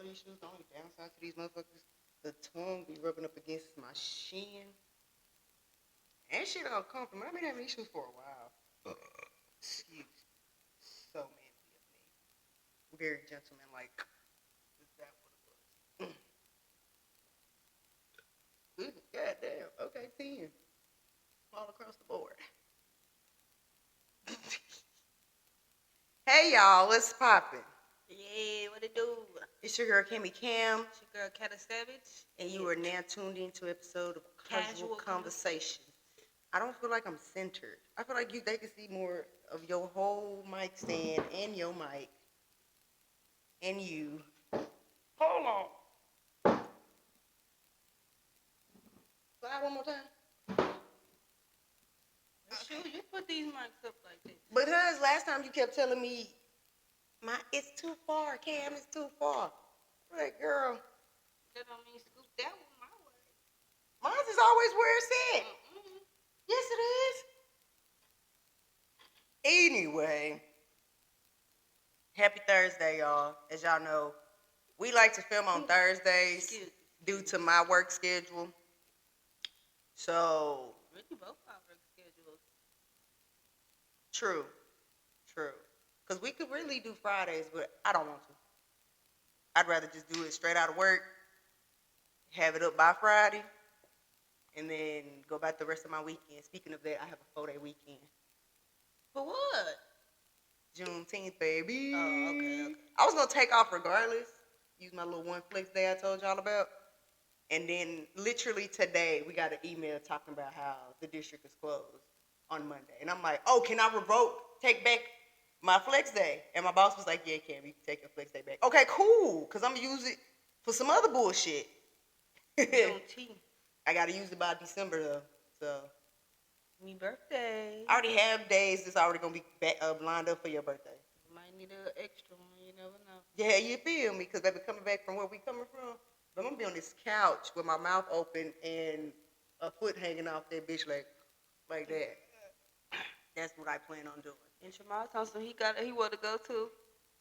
these shoes. The only downside to these motherfuckers, the tongue be rubbing up against my shin. And shit uncomfortable. I've been having these shoes for a while. Excuse me. So manly of me. Very gentleman-like. Is that what it was? God damn. Okay, 10. All across the board. Hey, y'all. What's poppin'? Yeah, what it do? It's your girl, Kimmy Cam. It's your girl, Kata Savage. And you are now tuned into an episode of Kasual Konversations. I don't feel like I'm centered. I feel like they can see more of your whole mic stand and your mic. And you. Hold on. Slide one more time. Shoot, you put these mics up like this. Because last time you kept telling me, it's too far, Cam, it's too far. I'm like, girl. That don't mean scoop that one my way. Mine's is always where it's at. Mm-mm. Yes, it is. Anyway, happy Thursday, y'all. As y'all know, we like to film on Thursdays due to my work schedule. So, really, both our work schedules. True. Because we could really do Fridays, but I don't want to. I'd rather just do it straight out of work, have it up by Friday, and then go back the rest of my weekend. Speaking of that, I have a 4-day weekend. For what? Juneteenth, baby. Oh, okay. I was going to take off regardless. Use my little one flex day I told y'all about. And then literally today, we got an email talking about how the district is closed on Monday. And I'm like, oh, can I take back my flex day? And my boss was like, yeah, Cam, you can take your flex day back. Okay, cool, because I'm going to use it for some other bullshit. Juneteenth. I got to use it by December, though. So, me birthday. I already have days that's already going to be lined up for your birthday. Might need an extra one, you never know. Yeah, you feel me? Because baby, coming back from where we coming from, I'm going to be on this couch with my mouth open and a foot hanging off that bitch like that. That's what I plan on doing. And Jamal Thompson, he want to go too.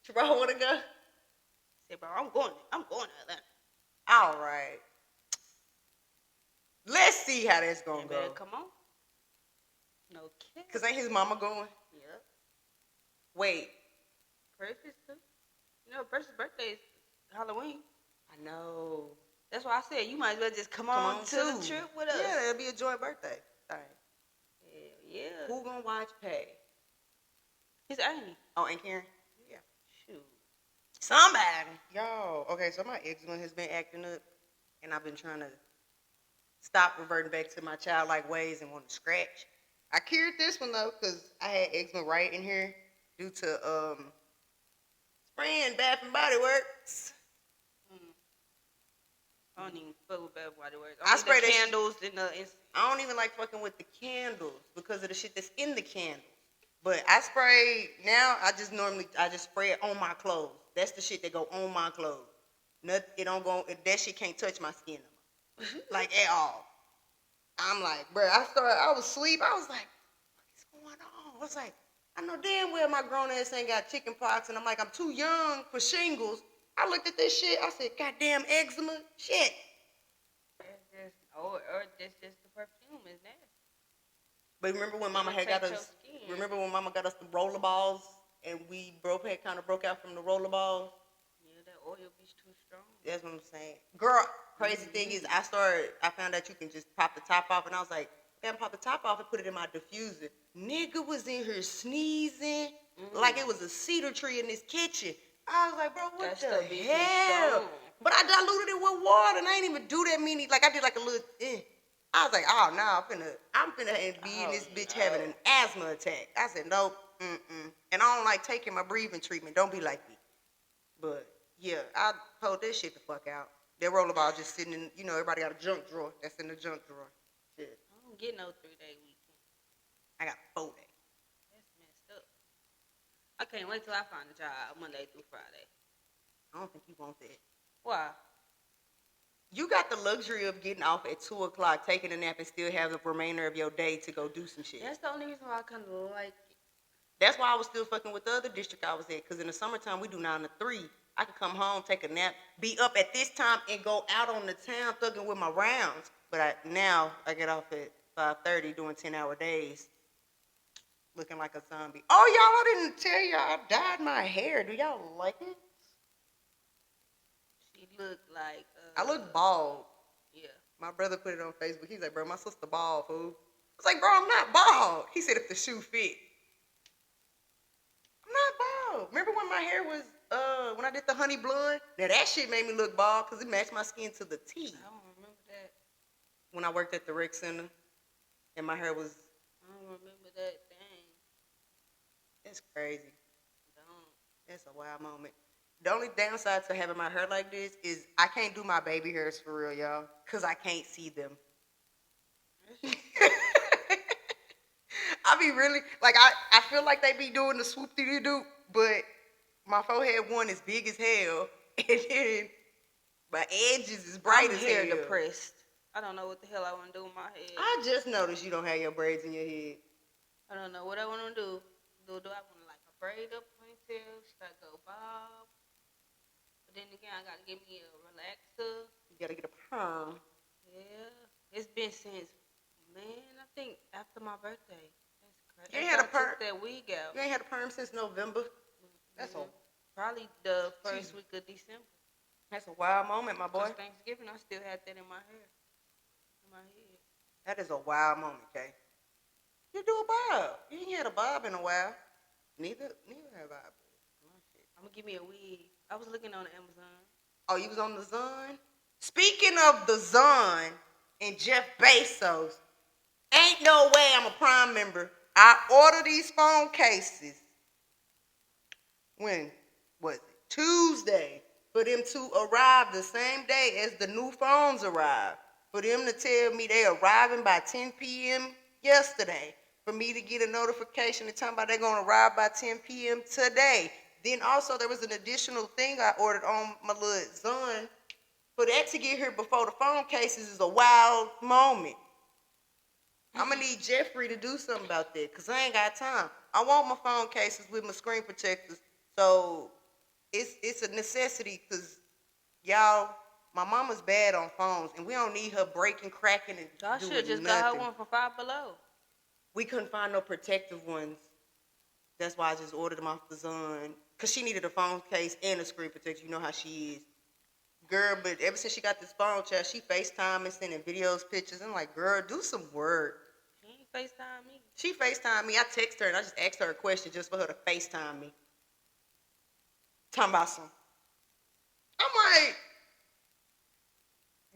Jamal want to go? Say, bro, I'm going to Atlanta. All right. Let's see how that's going to go. Come on. No kidding. Because ain't his mama going? Yep. Wait. Percy's too. You know, Percy's birthday is Halloween. I know. That's why I said you might as well just come on to the trip with us. Yeah, it'll be a joint birthday thing. Hell yeah. Who gonna watch Pay? His auntie. Oh, and Karen? Yeah. Shoot. Somebody. Yo. Okay, so my eczema has been acting up, and I've been trying to stop reverting back to my childlike ways and want to scratch. I cured this one, though, because I had eczema right in here due to spraying Bath and Body Works. I don't even fuck with Bath and Body Works. I spray the candles in the. I don't even like fucking with the candles because of the shit that's in the candles. But I spray now. I just spray it on my clothes. That's the shit that go on my clothes. Nothing. It don't go. That shit can't touch my skin no more. Like at all. I'm like, bro. I was asleep. I was like, what is going on? I was like, I know damn well my grown ass ain't got chicken pox, and I'm like, I'm too young for shingles. I looked at this shit. I said, goddamn eczema. Shit. Or that's just the perfume, is nasty. But remember when Mama got us? Remember when Mama got us the rollerballs, and we kind of broke out from the rollerballs? Yeah, that oil be too strong. That's what I'm saying. Girl, crazy thing is, I found out you can just pop the top off, and I was like, man, pop the top off and put it in my diffuser. Nigga was in here sneezing like it was a cedar tree in this kitchen. I was like, bro, what the hell? But I diluted it with water, and I ain't even do that many. Like, I did like a little, I was like, oh, no, I'm finna be in this bitch having an asthma attack. I said, nope, And I don't like taking my breathing treatment. Don't be like me. But, yeah, I pulled this shit the fuck out. That rollerball just sitting in, everybody got a junk drawer. That's in the junk drawer. Shit. I don't get no 3-day weekend. I got 4-day. That's messed up. I can't wait till I find a job Monday through Friday. I don't think you want that. Why? You got the luxury of getting off at 2 o'clock, taking a nap, and still have the remainder of your day to go do some shit. That's the only reason why I kind of like it. That's why I was still fucking with the other district I was at, because in the summertime, we do 9 to 3, I could come home, take a nap, be up at this time, and go out on the town thugging with my rounds. But now I get off at 5:30 doing 10-hour days, looking like a zombie. Oh, y'all, I didn't tell y'all I dyed my hair. Do y'all like it? She looked like. I look bald. Yeah. My brother put it on Facebook. He's like, bro, my sister bald, fool. I was like, bro, I'm not bald. He said if the shoe fit. I'm not bald. Remember when my hair was, when I did the honey blonde? Now that shit made me look bald because it matched my skin to the T. I don't remember that. When I worked at the rec center and my hair was. I don't remember that thing. That's crazy. Don't. That's a wild moment. The only downside to having my hair like this is I can't do my baby hairs for real, y'all, because I can't see them. I be really, like, I feel like they be doing the swoop-dee-doo, but my forehead one is big as hell, and then my edges is bright I'm as hair hell. depressed. I don't know what the hell I want to do with my head. I just noticed you don't have your braids in your head. I don't know what I want to do. Do I want to like a braid up ponytail? Should I go bob? But then again, I got to get me a relaxer. You gotta get a perm. Yeah. It's been since, man, I think after my birthday. That's crazy. You ain't had a After I perm? took that wig out. You ain't had a perm since November. That's Probably the first week of December. That's a wild moment, my boy. Because Thanksgiving, I still had that in my hair. In my head. That is a wild moment, Kay. You do a bob. You ain't had a bob in a while. Neither have I. My shit. I'm going to give me a wig. I was looking on Amazon. Oh, you was on the Zon? Speaking of the Zon and Jeff Bezos, ain't no way I'm a Prime member. I ordered these phone cases. When was it? Tuesday. For them to arrive the same day as the new phones arrived. For them to tell me they arriving by 10 p.m. yesterday. For me to get a notification and talking about they're going to arrive by 10 p.m. today. Then also there was an additional thing I ordered on my little Zon. For that to get here before the phone cases is a wild moment. I'm going to need Jeffrey to do something about that because I ain't got time. I want my phone cases with my screen protectors. So it's a necessity because, y'all, my mama's bad on phones and we don't need her breaking, cracking, and I doing should just nothing. got her one for $5 Below. We couldn't find no protective ones. That's why I just ordered them off the Zon. Because she needed a phone case and a screen protector. You know how she is. Girl, but ever since she got this phone, child, she FaceTime and sending videos, pictures. I'm like, girl, do some work. She ain't FaceTime me. She FaceTime me. I text her and I just asked her a question just for her to FaceTime me. Talking about some. I'm like,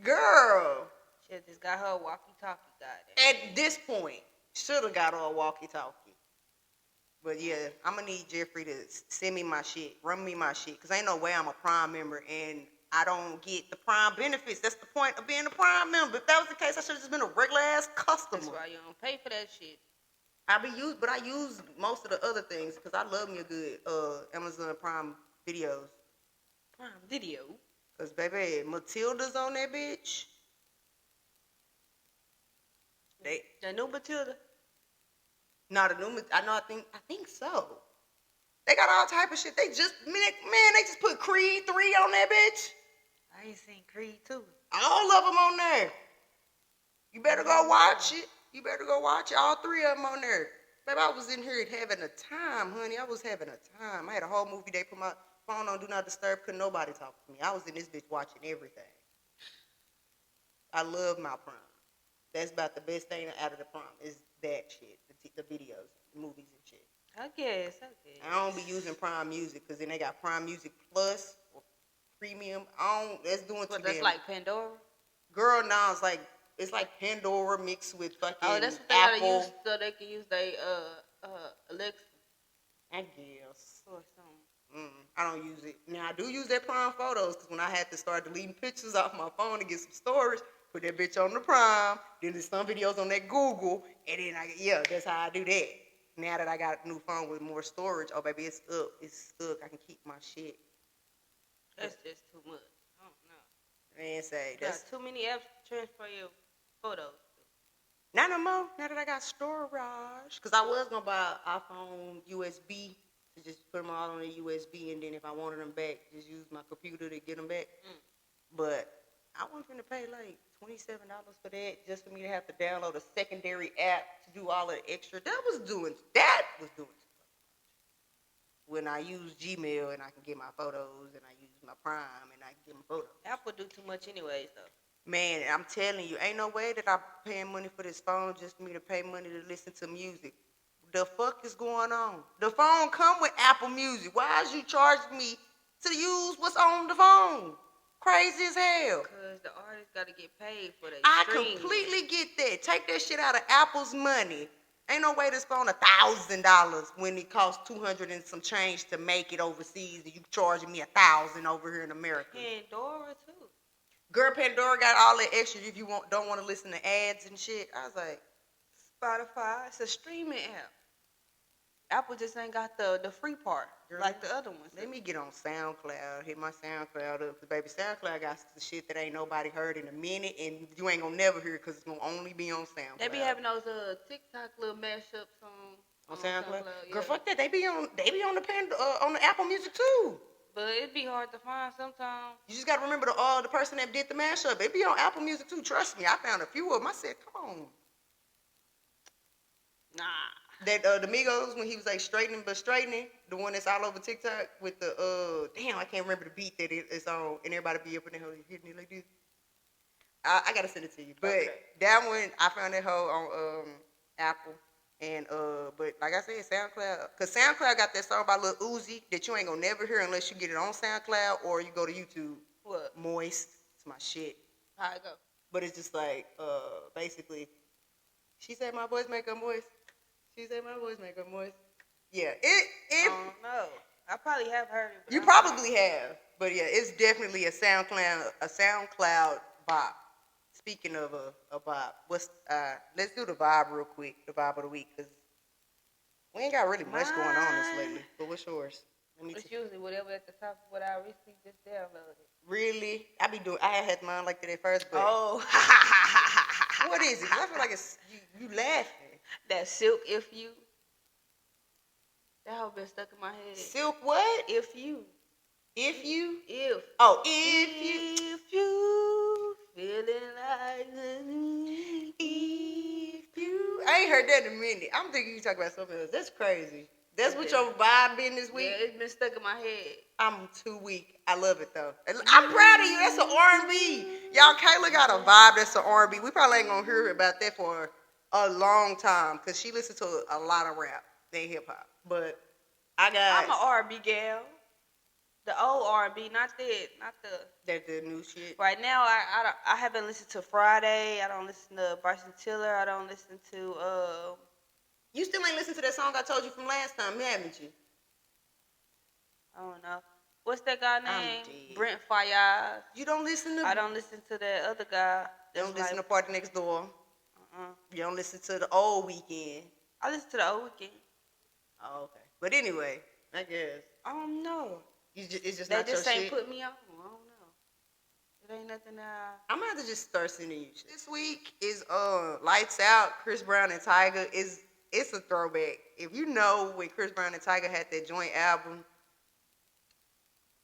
girl. She just got her a walkie-talkie, goddamn. At this point, should have got her a walkie-talkie. But yeah, I'm going to need Jeffrey to send me my shit, run me my shit. Because ain't no way I'm a Prime member and I don't get the Prime benefits. That's the point of being a Prime member. If that was the case, I should have just been a regular-ass customer. That's why you don't pay for that shit. But I use most of the other things because I love me a good Amazon Prime videos. Prime Video. Because, baby, Matilda's on that bitch. The new Matilda? Not a new, I think so. They got all type of shit. They just put Creed 3 on that bitch. I ain't seen Creed 2. All of them on there. You better go watch it. All 3 of them on there. Baby, I was in here having a time, honey. I was having a time. I had a whole movie day, put my phone on Do Not Disturb. Couldn't nobody talk to me. I was in this bitch watching everything. I love my Prime. That's about the best thing out of the Prime is that shit, the videos, the movies and shit. I guess. I don't be using Prime Music because then they got Prime Music Plus or Premium. That's doing too damn. That's like Pandora? Girl, now it's like Pandora mixed with fucking Apple. Oh, that's what they gotta use so they can use their Alexa. I guess. Or something. I don't use it. Now, I do use that Prime Photos because when I had to start deleting pictures off my phone to get some storage, put that bitch on the Prime, then there's some videos on that Google, and then that's how I do that. Now that I got a new phone with more storage, oh baby, it's up. It's stuck. I can keep my shit. That's just too much. I don't know. Man, say that's too many apps to transfer your photos. Not no more. Now that I got storage, because I was gonna buy an iPhone USB to just put them all on a USB, and then if I wanted them back, just use my computer to get them back. But I wasn't finna pay like $27 for that just for me to have to download a secondary app to do all the extra. That was doing too much. When I use Gmail and I can get my photos, and I use my Prime and I can get my photos. Apple do too much anyways, though. Man, I'm telling you, ain't no way that I'm paying money for this phone just for me to pay money to listen to music. The fuck is going on? The phone come with Apple Music. Why is you charging me to use what's on the phone? Crazy as hell. Because the artist got to get paid for that. I completely get that. Take that shit out of Apple's money. Ain't no way this phone $1,000 when it costs 200 and some change to make it overseas, and you charging me $1,000 over here in America. Pandora too. Girl, Pandora got all that extra if you don't want to listen to ads and shit. I was like, Spotify, it's a streaming app. Apple just ain't got the free part like the other ones. Let me get on SoundCloud, hit my SoundCloud up, because baby, SoundCloud got the shit that ain't nobody heard in a minute, and you ain't gonna never hear it because it's gonna only be on SoundCloud. They be having those TikTok little mashups on SoundCloud. Yeah. Girl, fuck that. They be on the Apple Music too. But it'd be hard to find sometimes. You just gotta remember the person that did the mashup. It be on Apple Music too. Trust me, I found a few of them. I said, come on. Nah. That the Migos, when he was like straightening, the one that's all over TikTok with the damn, I can't remember the beat that it's on, and everybody be up in the hole hitting it like this. I gotta send it to you, but that one I found that hoe on Apple, and but like I said, SoundCloud, cause SoundCloud got that song by Lil Uzi that you ain't gonna never hear unless you get it on SoundCloud or you go to YouTube. What? Moist, it's my shit. How it go? But it's just like basically, she said my voice make her moist. She said my voice make her moist. Yeah, I don't know. I probably have heard it. But you probably have, but yeah, it's definitely a SoundCloud bop. Speaking of a bop, let's do the vibe real quick, the vibe of the week, because we ain't got really much going on this lately. But what's yours? It's usually whatever at the top of what I recently just downloaded. Really? I had mine like that at first, but what is it? 'Cause I feel like it's you laughing. That Silk If You. That whole been stuck in my head. Silk what? If you. If you? If. Oh, if you feeling like if you. I ain't heard that in a minute. I'm thinking you talking about something else. That's crazy. That's what your vibe been this week? Yeah, it's been stuck in my head. I'm too weak. I love it though. I'm proud of you. That's an R&B. Y'all, Kayla got a vibe that's an R&B. We probably ain't gonna hear about that for a long time because she listens to a lot of rap than hip hop. But I'm an R&B gal. The old R&B, not the new shit. Right now, I haven't listened to Friday. I don't listen to Bryson Tiller. I don't listen to You still ain't listened to that song I told you from last time, haven't you? I don't know. What's that guy name? Brent Fayez. You don't listen to? I don't listen to that other guy. You don't listen to Party Next Door. You don't listen to the Old Weekend. I listen to the Old Weekend. Oh, okay. But anyway, I guess. I don't know. It's just they not your just shit. ain't put me on. I don't know. It ain't nothing that I'm gonna have to just start sending you shit. This week is Lights Out, Chris Brown and Tyga. It's a throwback. If you know when Chris Brown and Tyga had that joint album,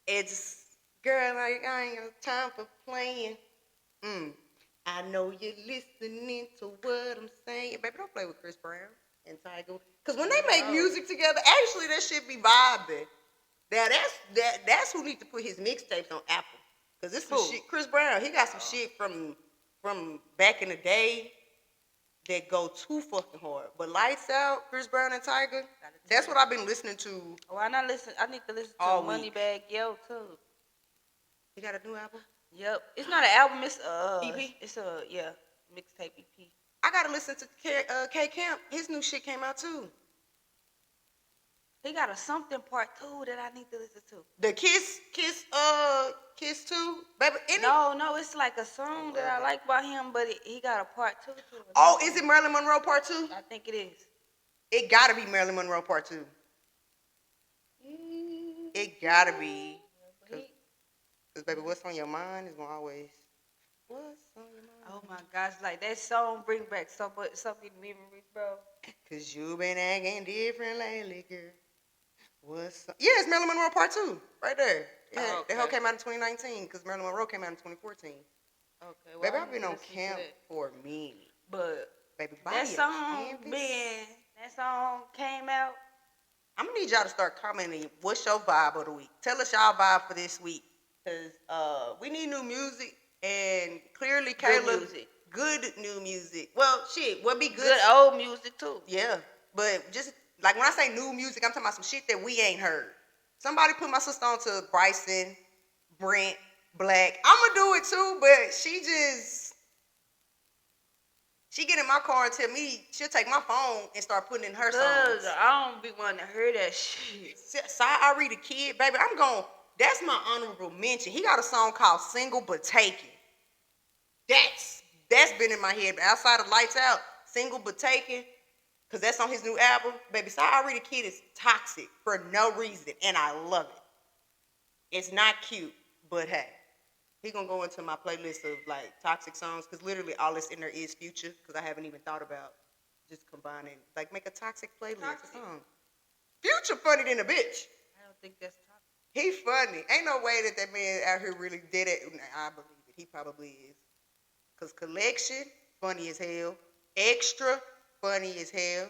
it's girl, like I ain't got time for playing. I know you're listening to what I'm saying. Baby, don't play with Chris Brown and Tyga. Cause when they make music together, actually that shit be vibing. Now that's who need to put his mixtapes on Apple. Cause this some shit. Chris Brown, he got some shit from back in the day that go too fucking hard. But Lights Out, Chris Brown and Tyga, that's what I've been listening to. Oh, I need to listen to Moneybagg Yo too. You got a new album? Yep. It's not an album, it's EP? It's a mixtape EP. I gotta listen to K Camp. His new shit came out too. He got a something part 2 that I need to listen to. The Kiss 2, baby. No, it's like a song that I like by him, but he got a part 2 to it. Oh, is it Marilyn Monroe part 2? I think it is. It gotta be Marilyn Monroe part 2. It gotta be. Cause baby, what's on your mind is gonna always. What's on your mind? Oh my gosh, like that song bring back so many memories, bro. Cause you been acting different lately, girl. Yeah, it's Marilyn Monroe Part 2, right there. Yeah, Oh, that whole okay. came out in 2019 because Marilyn Monroe came out in 2014. Okay, well, Baby, I I've need been to on listen to camp that. for a minute. But Baby, that body of song, canvas. that song came out. I'm gonna need y'all to start commenting. What's your vibe of the week? Tell us y'all vibe for this week, cause we need new music, and clearly Good Kayla, music. good new music. Well, shit, what be good? Good old music too. Yeah, but just like when I say new music, I'm talking about some shit that we ain't heard. Somebody put my sister on to Bryson, Brent, Black. I'ma do it too, but she get in my car and tell me she'll take my phone and start putting in her songs. Cause I don't be wanting to hear that shit. I read a kid, baby. I'm going. That's my honorable mention. He got a song called "Single But Taken." That's been in my head. But outside of Lights Out, "Single But Taken," because that's on his new album, baby. I read a kid is toxic for no reason, and I love it. It's not cute, but hey, he gonna go into my playlist of like toxic songs because literally all that's in there is Future. Because I haven't even thought about just combining, like make a toxic playlist Toxic. or something. Future funny than a bitch. I don't think that's toxic. He funny. Ain't no way that man out here really did it. I believe it. He probably is. Cause Collection, funny as hell. Extra, funny as hell.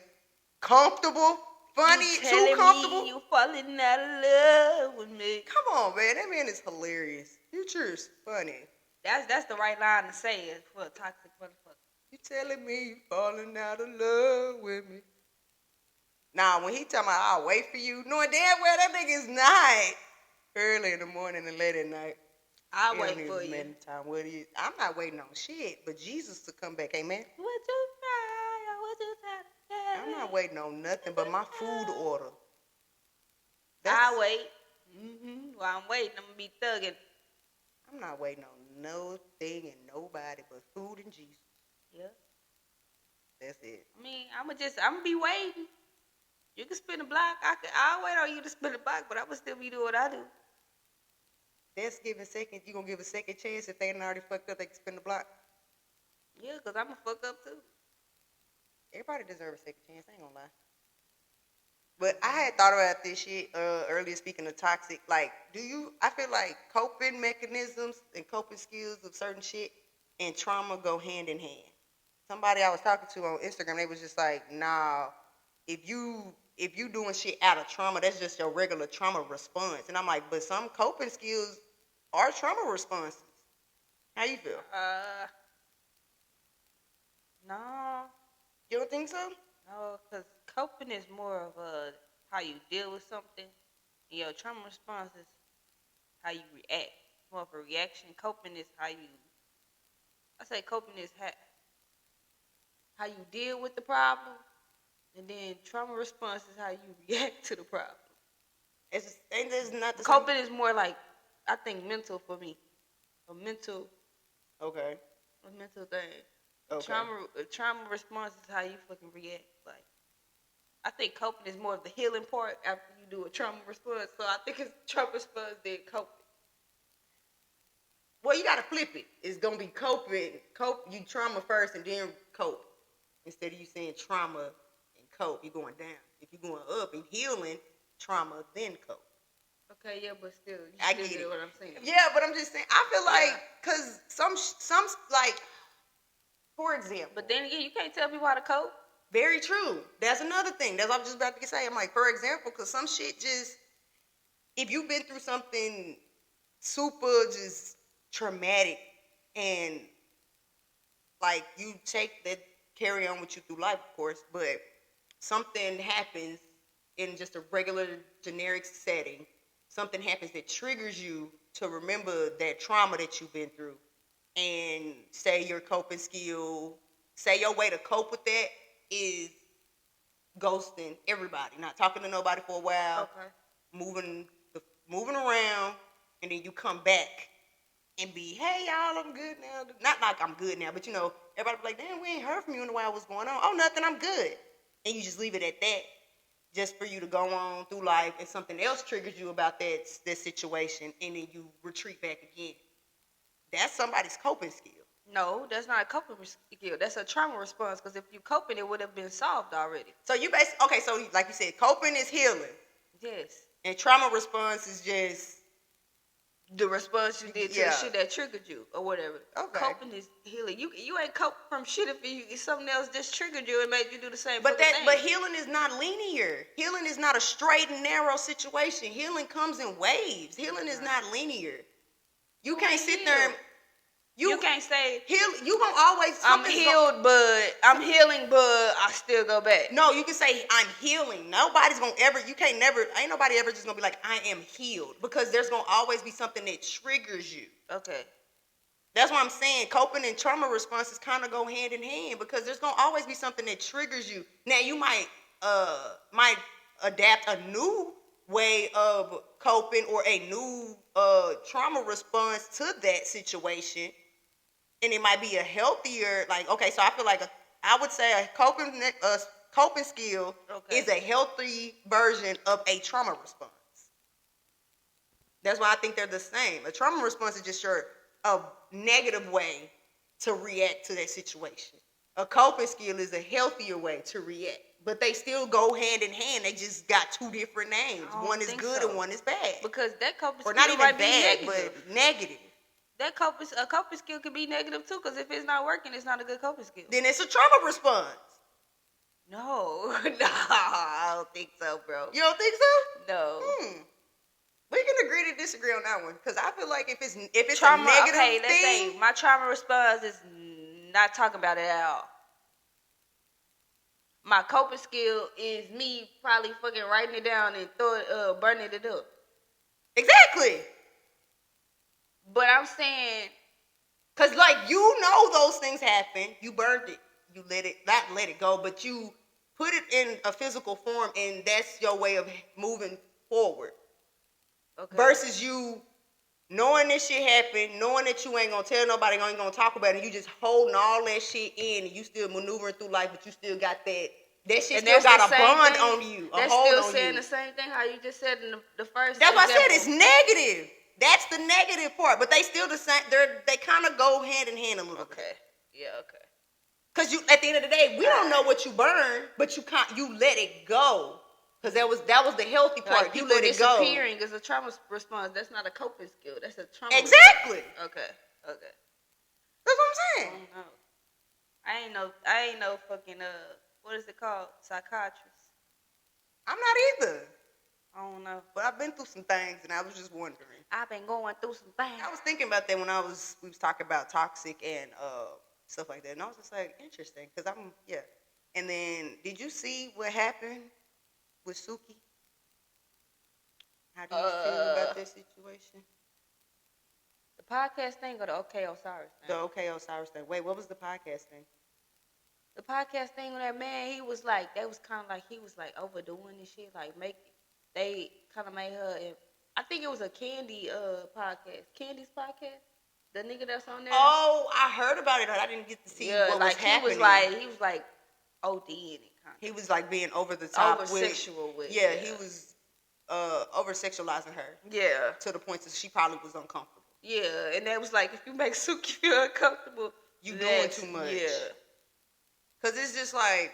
Comfortable, funny, You too telling comfortable. me you falling out of love with me? Come on, man. That man is hilarious. Future is funny. That's the right line to say it for a toxic motherfucker. You telling me you falling out of love with me? Nah, when he talking about I'll wait for you, knowing damn well that nigga is not early in the morning and late at night. I'll It wait don't even for you. matter the time what it is. I'm not waiting on shit, but Jesus to come back, amen. Would you cry or would you try to I'm not waiting on nothing but my food order. I'll wait. While I'm waiting, I'm gonna be thugging. I'm not waiting on no thing and nobody but food and Jesus. Yeah. That's it. I mean, I'm gonna be waiting. You can spin the block. I'll wait on you to spin the block, but I'm gonna still be doing what I do. That's giving second. You gonna give a second chance if they ain't already fucked up? They can spin the block. Yeah, cause I'm gonna fuck up too. Everybody deserves a second chance. I ain't gonna lie. But I had thought about this shit earlier. Speaking of toxic, like, I feel like coping mechanisms and coping skills of certain shit and trauma go hand in hand. Somebody I was talking to on Instagram, they was just like, nah, if you doing shit out of trauma, that's just your regular trauma response. And I'm like, but some coping skills are trauma responses. How you feel? No, You don't think so? no, cause coping is more of how you deal with something. And your trauma response is how you react. More of a reaction. Coping is I say coping is how you deal with the problem, and then trauma response is how you react to the problem. It's not the Coping is more like, I think, mental for me. A mental Okay. thing. Okay. Trauma response is how you fucking react. Like, I think coping is more of the healing part after you do a trauma response. So I think it's trauma response then coping. Well, you gotta flip it. It's gonna be coping. You trauma first and then cope. Instead of you saying trauma and cope, you're going down. If you're going up and healing, trauma then cope. Okay, yeah, but still, I still get it. what I'm saying. Yeah, but I'm just saying. I feel like because some like, for example. But then again, you can't tell people how to cope. Very true. That's another thing. That's what I'm just about to say. I'm like, for example, because some shit just, if you've been through something super just traumatic and like you take that, carry on with you through life, of course, but something happens in just a regular generic setting, something happens that triggers you to remember that trauma that you've been through, and say your coping skill, say your way to cope with that is ghosting everybody, not talking to nobody for a while, moving around, and then you come back and be, hey y'all, I'm good now. Not like I'm good now, but everybody be like, damn, we ain't heard from you in a while. What's going on? Oh, nothing. I'm good. And you just leave it at that, just for you to go on through life, and something else triggers you about that situation, and then you retreat back again. That's somebody's coping skill. No, that's not a coping skill. That's a trauma response. Because if you coping, it would have been solved already. So you basically, okay, so like you said, coping is healing. Yes. And trauma response is just the response you did to Yeah. the shit that triggered you or whatever. Okay. Coping is healing. You ain't cope from shit if something else just triggered you and made you do the same. But thing. healing is not linear. Healing is not a straight and narrow situation. Healing comes in waves. Healing is not linear. You can't sit there and you can't say heal. You gonna always I'm healed, but I'm healing, but I still go back. No, you can say I'm healing. Nobody's gonna ever. You can't never. Ain't nobody ever just gonna be like I am healed, because there's gonna always be something that triggers you. Okay. That's what I'm saying. Coping and trauma responses kind of go hand in hand, because there's gonna always be something that triggers you. Now you might adapt a new way of coping or a new trauma response to that situation, and it might be a healthier, like, okay, so I feel like I would say a coping skill is a healthy version of a trauma response. That's why I think they're the same. A trauma response is just a negative way to react to that situation. A coping skill is a healthier way to react. But they still go hand in hand. They just got two different names. One is good and one is bad. Because that coping skill or not even might bad, be negative. but negative. That a coping skill can be negative too, because if it's not working, it's not a good coping skill. Then it's a trauma response. No, I don't think so, bro. You don't think so? No. We can agree to disagree on that one, because I feel like if it's trauma, a negative okay, thing, let's say my trauma response is not talking about it at all. My coping skill is me probably fucking writing it down and burning it up. Exactly. But I'm saying, because like, you know, those things happen. You burned it. You not let it go, but you put it in a physical form, and that's your way of moving forward. okay. Versus you knowing this shit happened, knowing that you ain't gonna tell nobody, ain't gonna talk about it, and you just holding all that shit in, and you still maneuvering through life, but you still got that shit still got a bond on you, a hold on you. That's still saying the same thing how you just said in the first That's example. why I said it's negative. That's the negative part, but they still the same. They kind of go hand in hand a little bit. Okay. Yeah. Okay. Cause you, at the end of the day, we don't know what you burn, but you let it go. Cause that was the healthy part. Like, you let it go. Disappearing is a trauma response. That's not a coping skill. That's a trauma. Exactly. Response. Okay. That's what I'm saying. I ain't no fucking what is it called? Psychiatrist. I'm not either. I don't know. But I've been through some things, and I was just wondering. I've been going through some things. I was thinking about that when we was talking about toxic and stuff like that, and I was just like, interesting, because And then, did you see what happened with Suki? How do you feel about this situation? The podcast thing or the OK Osiris thing? The OK Osiris thing. Wait, what was the podcast thing? The podcast thing with that man, he was like overdoing this shit. Like, they kind of made her, I think it was a Candy podcast. Candy's podcast? The nigga that's on there? Oh, I heard about it, but I didn't get to see what was happening. He was like ODing it, kind of. He was like being over the top over-sexual with. Yeah, he was over-sexualizing her. Yeah. To the point that she probably was uncomfortable. Yeah, and that was like, if you make Suki feel uncomfortable, you doing too much. Yeah. Because it's just like,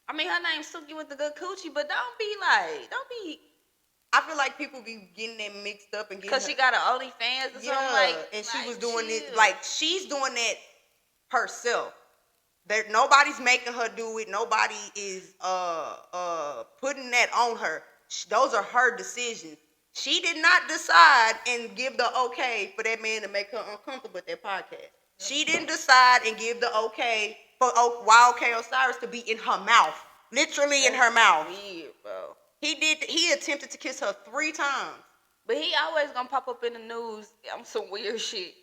I mean, her name's Suki with the good coochie, but don't be. I feel like people be getting that mixed up and getting. Because she got an OnlyFans or something and she was doing it like she's doing that herself. That nobody's making her do it. Nobody is putting that on her. Those are her decisions. She did not decide and give the okay for that man to make her uncomfortable with that podcast. She didn't decide and give the okay for Wild K Osiris to be in her mouth, literally in her mouth. Weird, bro. He attempted to kiss her 3 times. But he always gonna pop up in the news on some weird shit.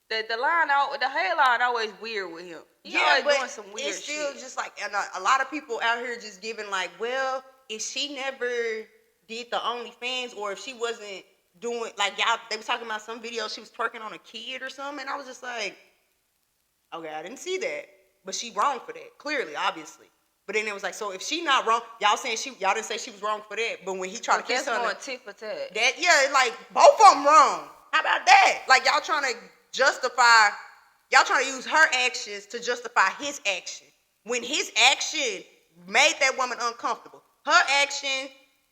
The hairline always weird with him. He always doing some weird shit. It's still just like, and a lot of people out here just giving like, well, if she never did the OnlyFans, or if she wasn't doing, like, y'all, they was talking about some video she was twerking on a kid or something, and I was just like, okay, I didn't see that, but she wrong for that, clearly, obviously. But then it was like, so if she not wrong, y'all didn't say she was wrong for that, but when he tried to kiss her, that's going tit for tat. Like, both of them wrong. How about that? Like, y'all trying to use her actions to justify his action, when his action made that woman uncomfortable. Her action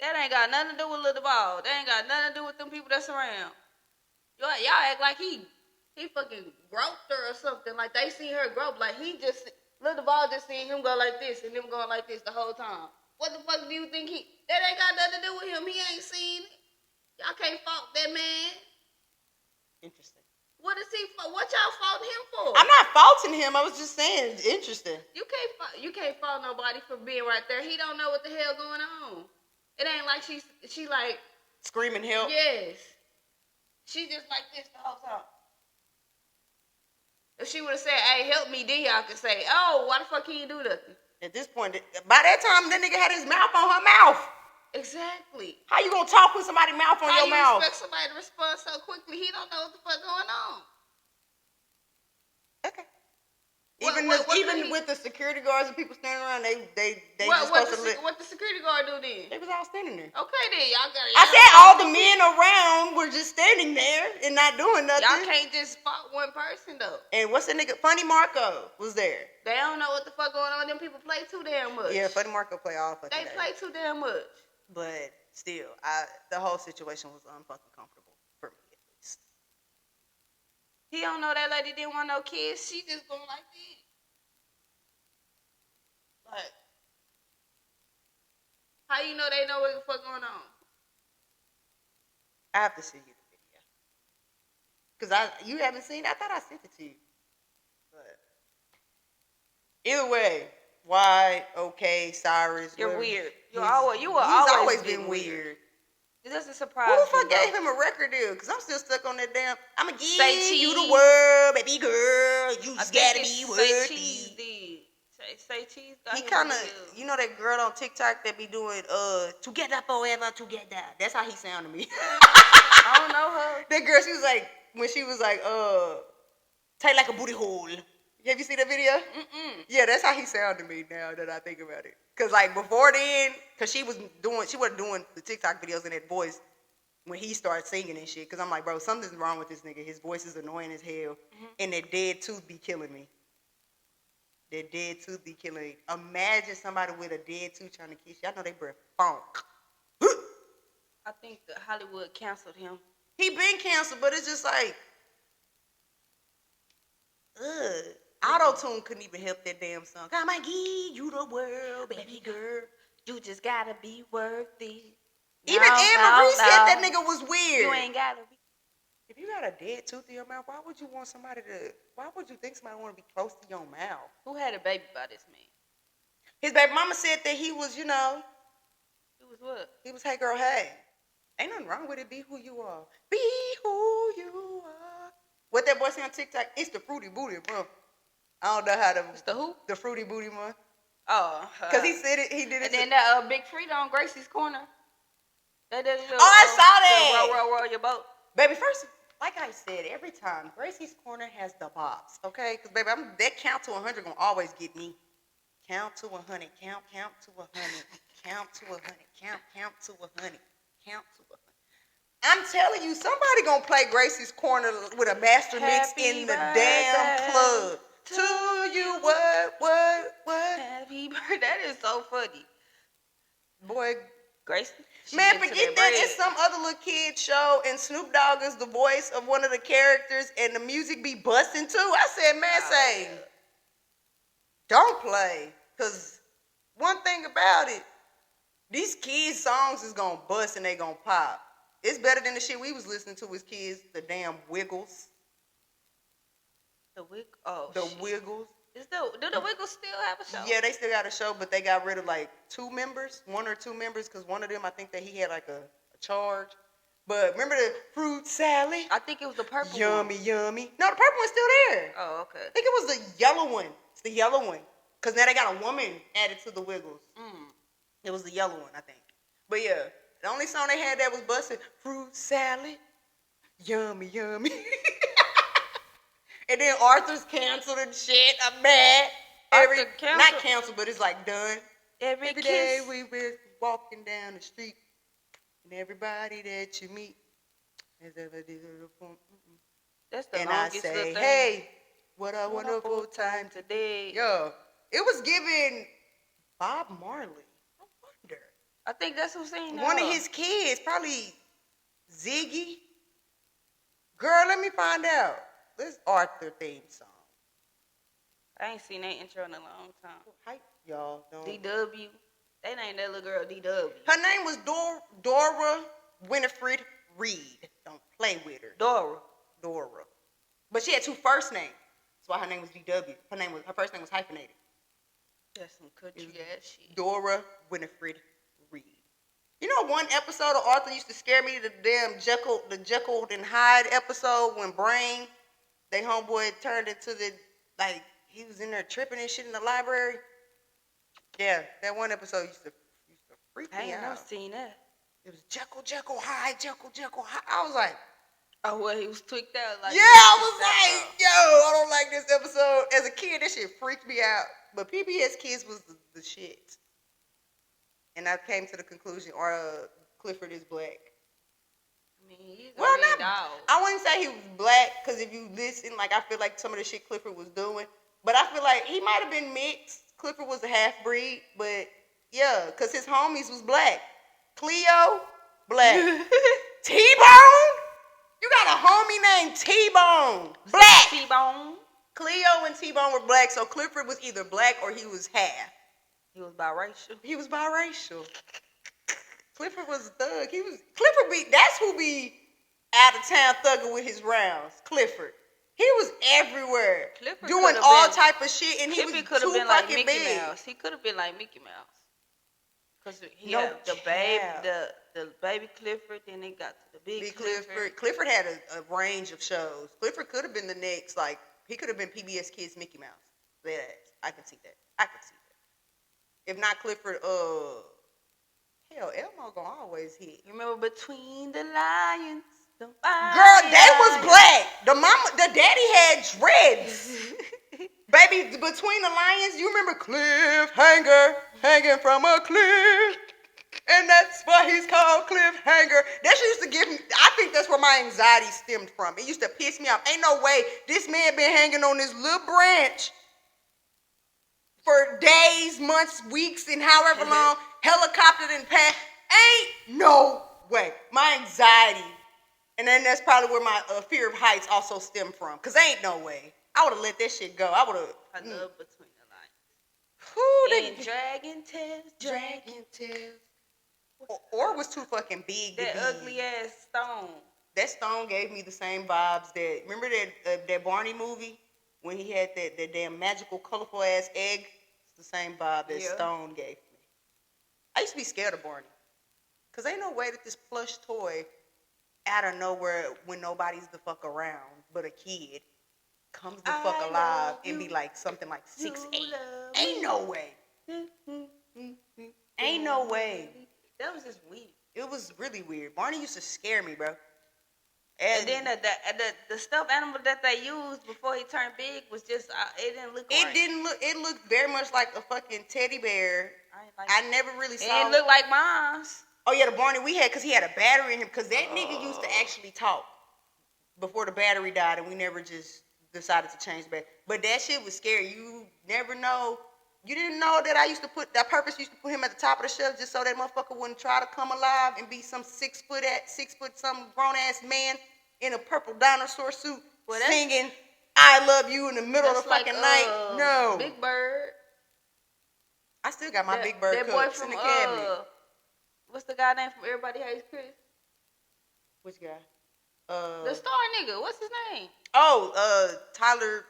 That ain't got nothing to do with Lil Duval. That ain't got nothing to do with them people that's around. Y'all act like he fucking groped her or something. Like they seen her grope. Like Lil Duval just seen him go like this and them going like this the whole time. What the fuck do you think that ain't got nothing to do with him. He ain't seen it. Y'all can't fault that man. Interesting. What y'all faulting him for? I'm not faulting him. I was just saying, interesting. You can't fault nobody for being right there. He don't know what the hell going on. It ain't like she like screaming help. Yes. She just like this the whole time. If she would have said, "Hey, help me," then y'all could say, "Oh, why the fuck can you do nothing?" At this point, by that time, that nigga had his mouth on her mouth. Exactly. How you gonna talk with somebody's mouth on your mouth? How you expect somebody to respond so quickly? He don't know what the fuck going on. Okay. Even with the security guards and people standing around, they what the security guard do then? They was all standing there. Okay then, y'all got. I said all the men around were just standing there and not doing nothing. Y'all can't just spot one person though. And what's the nigga? Funny Marco was there. They don't know what the fuck going on. Them people play too damn much. Yeah, Funny Marco play all fucking They play too damn much. But still, the whole situation was unfucking comfortable for me at least. He don't know that lady didn't want no kids. She just going like this. Like, how you know they know what the fuck going on? I have to send you the video. Because you haven't seen it? I thought I sent it to you. But either way, why, okay, Cyrus. You're whatever. weird. He's always been weird. It doesn't surprise me. me. Who the fuck gave him a record deal? Because I'm still stuck on that damn. I'ma give you the Cheese. world, baby girl. You just gotta be worthy. Say Cheese. He kind of, you know that girl on TikTok that be doing together forever, together. That's how he sound to me. I don't know her. That girl, she was like, when she was like, tight like a booty hole. Have you seen that video? Mm-mm. Yeah, that's how he sounded to me now that I think about it. Cause like before then, cause she wasn't doing the TikTok videos in that voice when he started singing and shit. Cause I'm like, bro, something's wrong with this nigga. His voice is annoying as hell, and that dead tooth be killing me. That dead tooth be killing me. Imagine somebody with a dead tooth trying to kiss you. I know they breath funk. I think that Hollywood canceled him. He been canceled, but it's just like, Auto-tune couldn't even help that damn song. I'ma give you the world, baby girl. You just gotta be worthy. Even Anne Marie said that nigga was weird. You ain't gotta be. If you got a dead tooth in your mouth, why would you think somebody want to be close to your mouth? Who had a baby by this man? His baby mama said that he was, He was what? he was, hey girl, hey. Ain't nothing wrong with it. Be who you are. Be who you are. What that boy say on TikTok? It's the fruity booty, bro. I don't know how to. It's the who? The fruity booty one. Oh. Because he said it. He did it. And then that Big Frida on Gracie's Corner. I saw that. Row your boat. Baby, first, like I said, every time Gracie's Corner has the bops, okay? Because baby, that count to 100 gonna always get me. Count to 100. Count to 100. Count to 100. Count to 100. Count to 100. I'm telling you, somebody gonna play Gracie's Corner with a master mix in the damn club. To you, what? Happy birthday. That is so funny. Boy, Gracie. man, forget that. It's some other little kid show, and Snoop Dogg is the voice of one of the characters, and the music be busting too. I said, man, don't play. Because one thing about it, these kids' songs is going to bust and they going to pop. It's better than the shit we was listening to as kids, the damn Wiggles. The Wiggles? Oh, The Wiggles. Do the Wiggles still have a show? Yeah, they still got a show, but they got rid of like one or two members, because one of them, I think that he had like a charge. But remember the fruit salad? I think it was the purple one. Yummy. No, the purple one's still there. Oh, okay. I think it was the yellow one. It's the yellow one. Because now they got a woman added to the Wiggles. It was the yellow one, I think. But yeah, the only song they had that was busting, fruit salad, yummy. And then Arthur's canceled and shit. I'm mad. Not canceled, but it's like done. Every day we were walking down the street, and everybody that you meet has ever did That's the and longest I say, thing. hey, what a wonderful time today. Yo, it was giving Bob Marley. I wonder. I think that's who's singing that. One of his kids, probably Ziggy. Girl, let me find out. This Arthur theme song. I ain't seen that intro in a long time. Hype, y'all. Don't. DW. They named that little girl DW. Her name was Dora Winifred Reed. Don't play with her. Dora. But she had two first names. That's why her name was DW. Her first name was hyphenated. That's some country ass shit. Dora Winifred Reed. You know, one episode of Arthur used to scare me, the damn Jekyll and Hyde episode when Brain, they homeboy, turned into like, he was in there tripping and shit in the library. Yeah, that one episode used to freak me out. I ain't never seen that. It was Jekyll, Hyde. I was like, oh, well, he was tweaked out. Like, yeah, I was like, yo, I don't like this episode. As a kid, that shit freaked me out. But PBS Kids was the shit. And I came to the conclusion, Clifford is black. I mean, he's Well, a red not, dog. I wouldn't say he was black, because if you listen, like, I feel like some of the shit Clifford was doing. But I feel like he might have been mixed. Clifford was a half-breed, but yeah, because his homies was black. Cleo, black. T-Bone? You got a homie named T-Bone, black. T-Bone. Cleo and T-Bone were black, so Clifford was either black or he was half. He was biracial. He was biracial. Clifford was a thug. That's who be out of town thugging with his rounds. Clifford. He was everywhere. Clifford doing all type of shit, and he was could have too been like fucking Mickey big. Mouse. He could have been like Mickey Mouse. Cause he No had the cap. the baby Clifford, then they got to the big Clifford. Clifford had a range of shows. Clifford could have been the next, like, he could have been PBS Kids Mickey Mouse. Yeah, I can see that. If not Clifford, hell, Elmo gonna always hit. You remember Between the Lions? Girl, they was black. The daddy had dreads. Baby, Between the Lions, you remember Cliffhanger, hanging from a cliff. And that's why he's called Cliffhanger. That shit used to give me, I think that's where my anxiety stemmed from. It used to piss me off. Ain't no way this man been hanging on this little branch for days, months, weeks, and however long, helicoptered and passed. Ain't no way. My anxiety. And then that's probably where my fear of heights also stemmed from. Because ain't no way. I would have let that shit go. I would have. I love Between the Lions. And Dragon Tales. Or was too fucking big to That be. ugly ass Stone. That Stone gave me the same vibes that, remember that Barney movie? When he had that damn magical, colorful ass egg? It's the same vibe that Stone gave me. I used to be scared of Barney. Because ain't no way that this plush toy, out of nowhere, when nobody's the fuck around but a kid, comes the fuck alive and be like something like 6'8". Ain't no way. Ain't no way. That was just weird. It was really weird. Barney used to scare me, bro. And then the stuffed animal that they used before he turned big was just, it didn't look right. It looked very much like a fucking teddy bear. I never really saw it. It looked like mine's. Oh yeah, the Barney we had, because he had a battery in him, because that nigga used to actually talk before the battery died, and we never just decided to change the battery. But that shit was scary. You never know. You didn't know that I purpose used to put him at the top of the shelf just so that motherfucker wouldn't try to come alive and be some 6 foot some grown ass man in a purple dinosaur suit singing "I Love You" in the middle of the fucking night. No, Big Bird. I still got my Big Bird that cups boy in from, the cabinet. What's the guy name from Everybody Hates Chris? Which guy? The star nigga. What's his name? Tyler.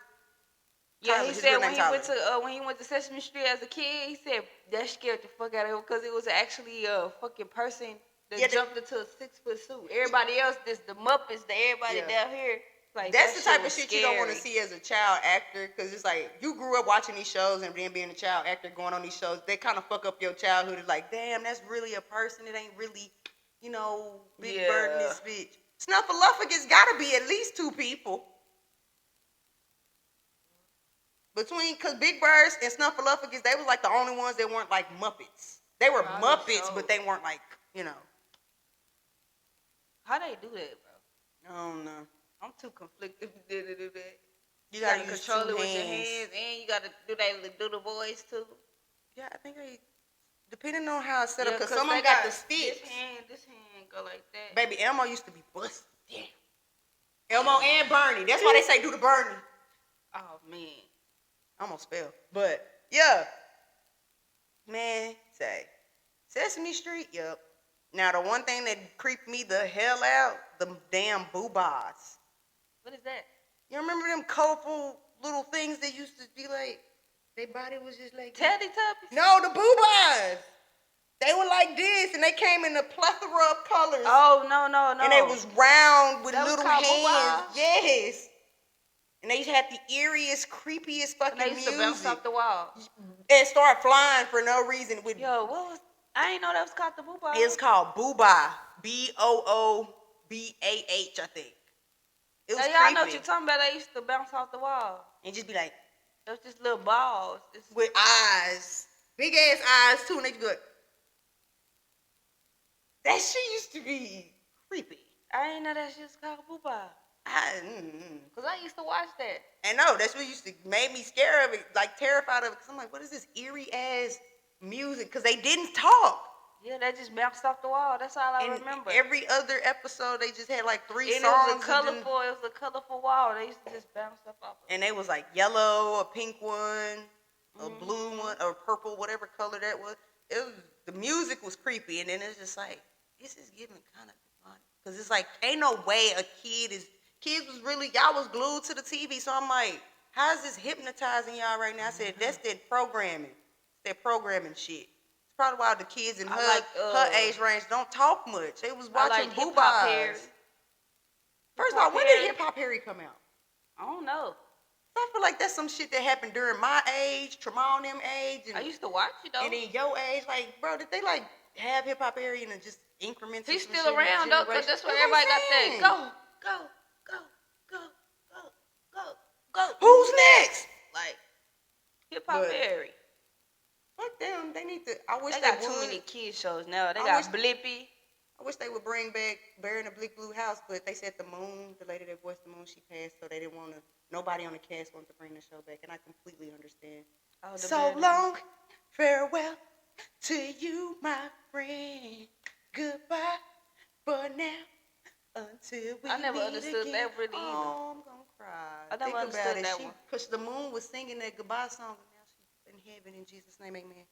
Yeah, he his said real when name he Tyler. went to Sesame Street as a kid, he said that scared the fuck out of him because it was actually a fucking person that jumped into a 6 foot suit. Everybody else, the Muppets, everybody down here. Like, that's the type of shit you don't want to see as a child actor, because it's like you grew up watching these shows and then being a child actor going on these shows, they kind of fuck up your childhood. It's like, damn, that's really a person. It ain't really, Big Bird and this bitch. Snuffleupagus got to be at least 2 people. Because Big Bird and Snuffleupagus, they was like the only ones that weren't like Muppets. They were Muppets, but they weren't like, How they do that, bro? I don't know. I'm too conflicted to do that. You gotta control it with your hands, and you gotta do the voice too. Yeah, I think Depending on how it's set up, Yeah, because 'cause some of they them got the got sticks. this hand go like that. Baby, Elmo used to be busted. Damn. Elmo and Bernie. That's why they say do the Bernie. Oh man. I almost fell. But, yeah. Man, say. Sesame Street, yep. Now, the one thing that creeped me the hell out, the damn boobas. What is that? You remember them colorful little things that used to be like, their body was just like this? Teletubbies? No, the boobas. They were like this, and they came in a plethora of colors. Oh, no. And they was round with That was little called hands. boobas? Yes. And they had the eeriest, creepiest fucking And they used to bounce music. off the wall. And start flying for no reason. With Yo, what was? I ain't know that was called the boobas. It's called Booba. Boobah, I think. It was Hey, y'all know what creepy. you're talking about. They used to bounce off the wall. And just be like, It was just little balls. with eyes. Big ass eyes too. And they just be like, that shit used to be creepy. I ain't know that shit was called booba. Cause I used to watch that. And no, that's what used to made me scared of it, like terrified of it. Cause I'm like, what is this eerie ass music? Cause they didn't talk. Yeah, they just bounced off the wall. That's all I And remember. every other episode, they just had like 3 and songs. It was a colorful wall. They used to just bounce up off of it. And they was like yellow, a pink one, a blue one, or purple, whatever color that was. It was the music was creepy, and then it's just like this is giving kind of demonic. Cause it's like ain't no way a kids was really y'all was glued to the TV. So I'm like, how is this hypnotizing y'all right now? I said that's that programming, that programming shit. It's probably why the kids in her age range don't talk much. They was watching boobas. First of all, when did Hip Hop Harry come out? I don't know. I feel like that's some shit that happened during my age, Tremont them age, and I used to watch it though. and in your age, like, bro, did they like have Hip Hop Harry and just increments? He's still around though, cause that's where everybody got that go. Who's next? Like Hip Hop Harry. Fuck them. They need to. I wish they got too many kid shows now. They got Blippi. I wish they would bring back Bear in the Big Blue House, but they said the Moon, the lady that voiced the Moon, she passed, so they didn't want to. Nobody on the cast wanted to bring the show back, and I completely understand. Oh, so long, farewell to you, my friend. Goodbye for now, until we I never meet understood again. that really either. Oh, I'm gonna cry. I never understood that one. Because the Moon was singing that goodbye song, and now she's in heaven in Jesus' name, amen.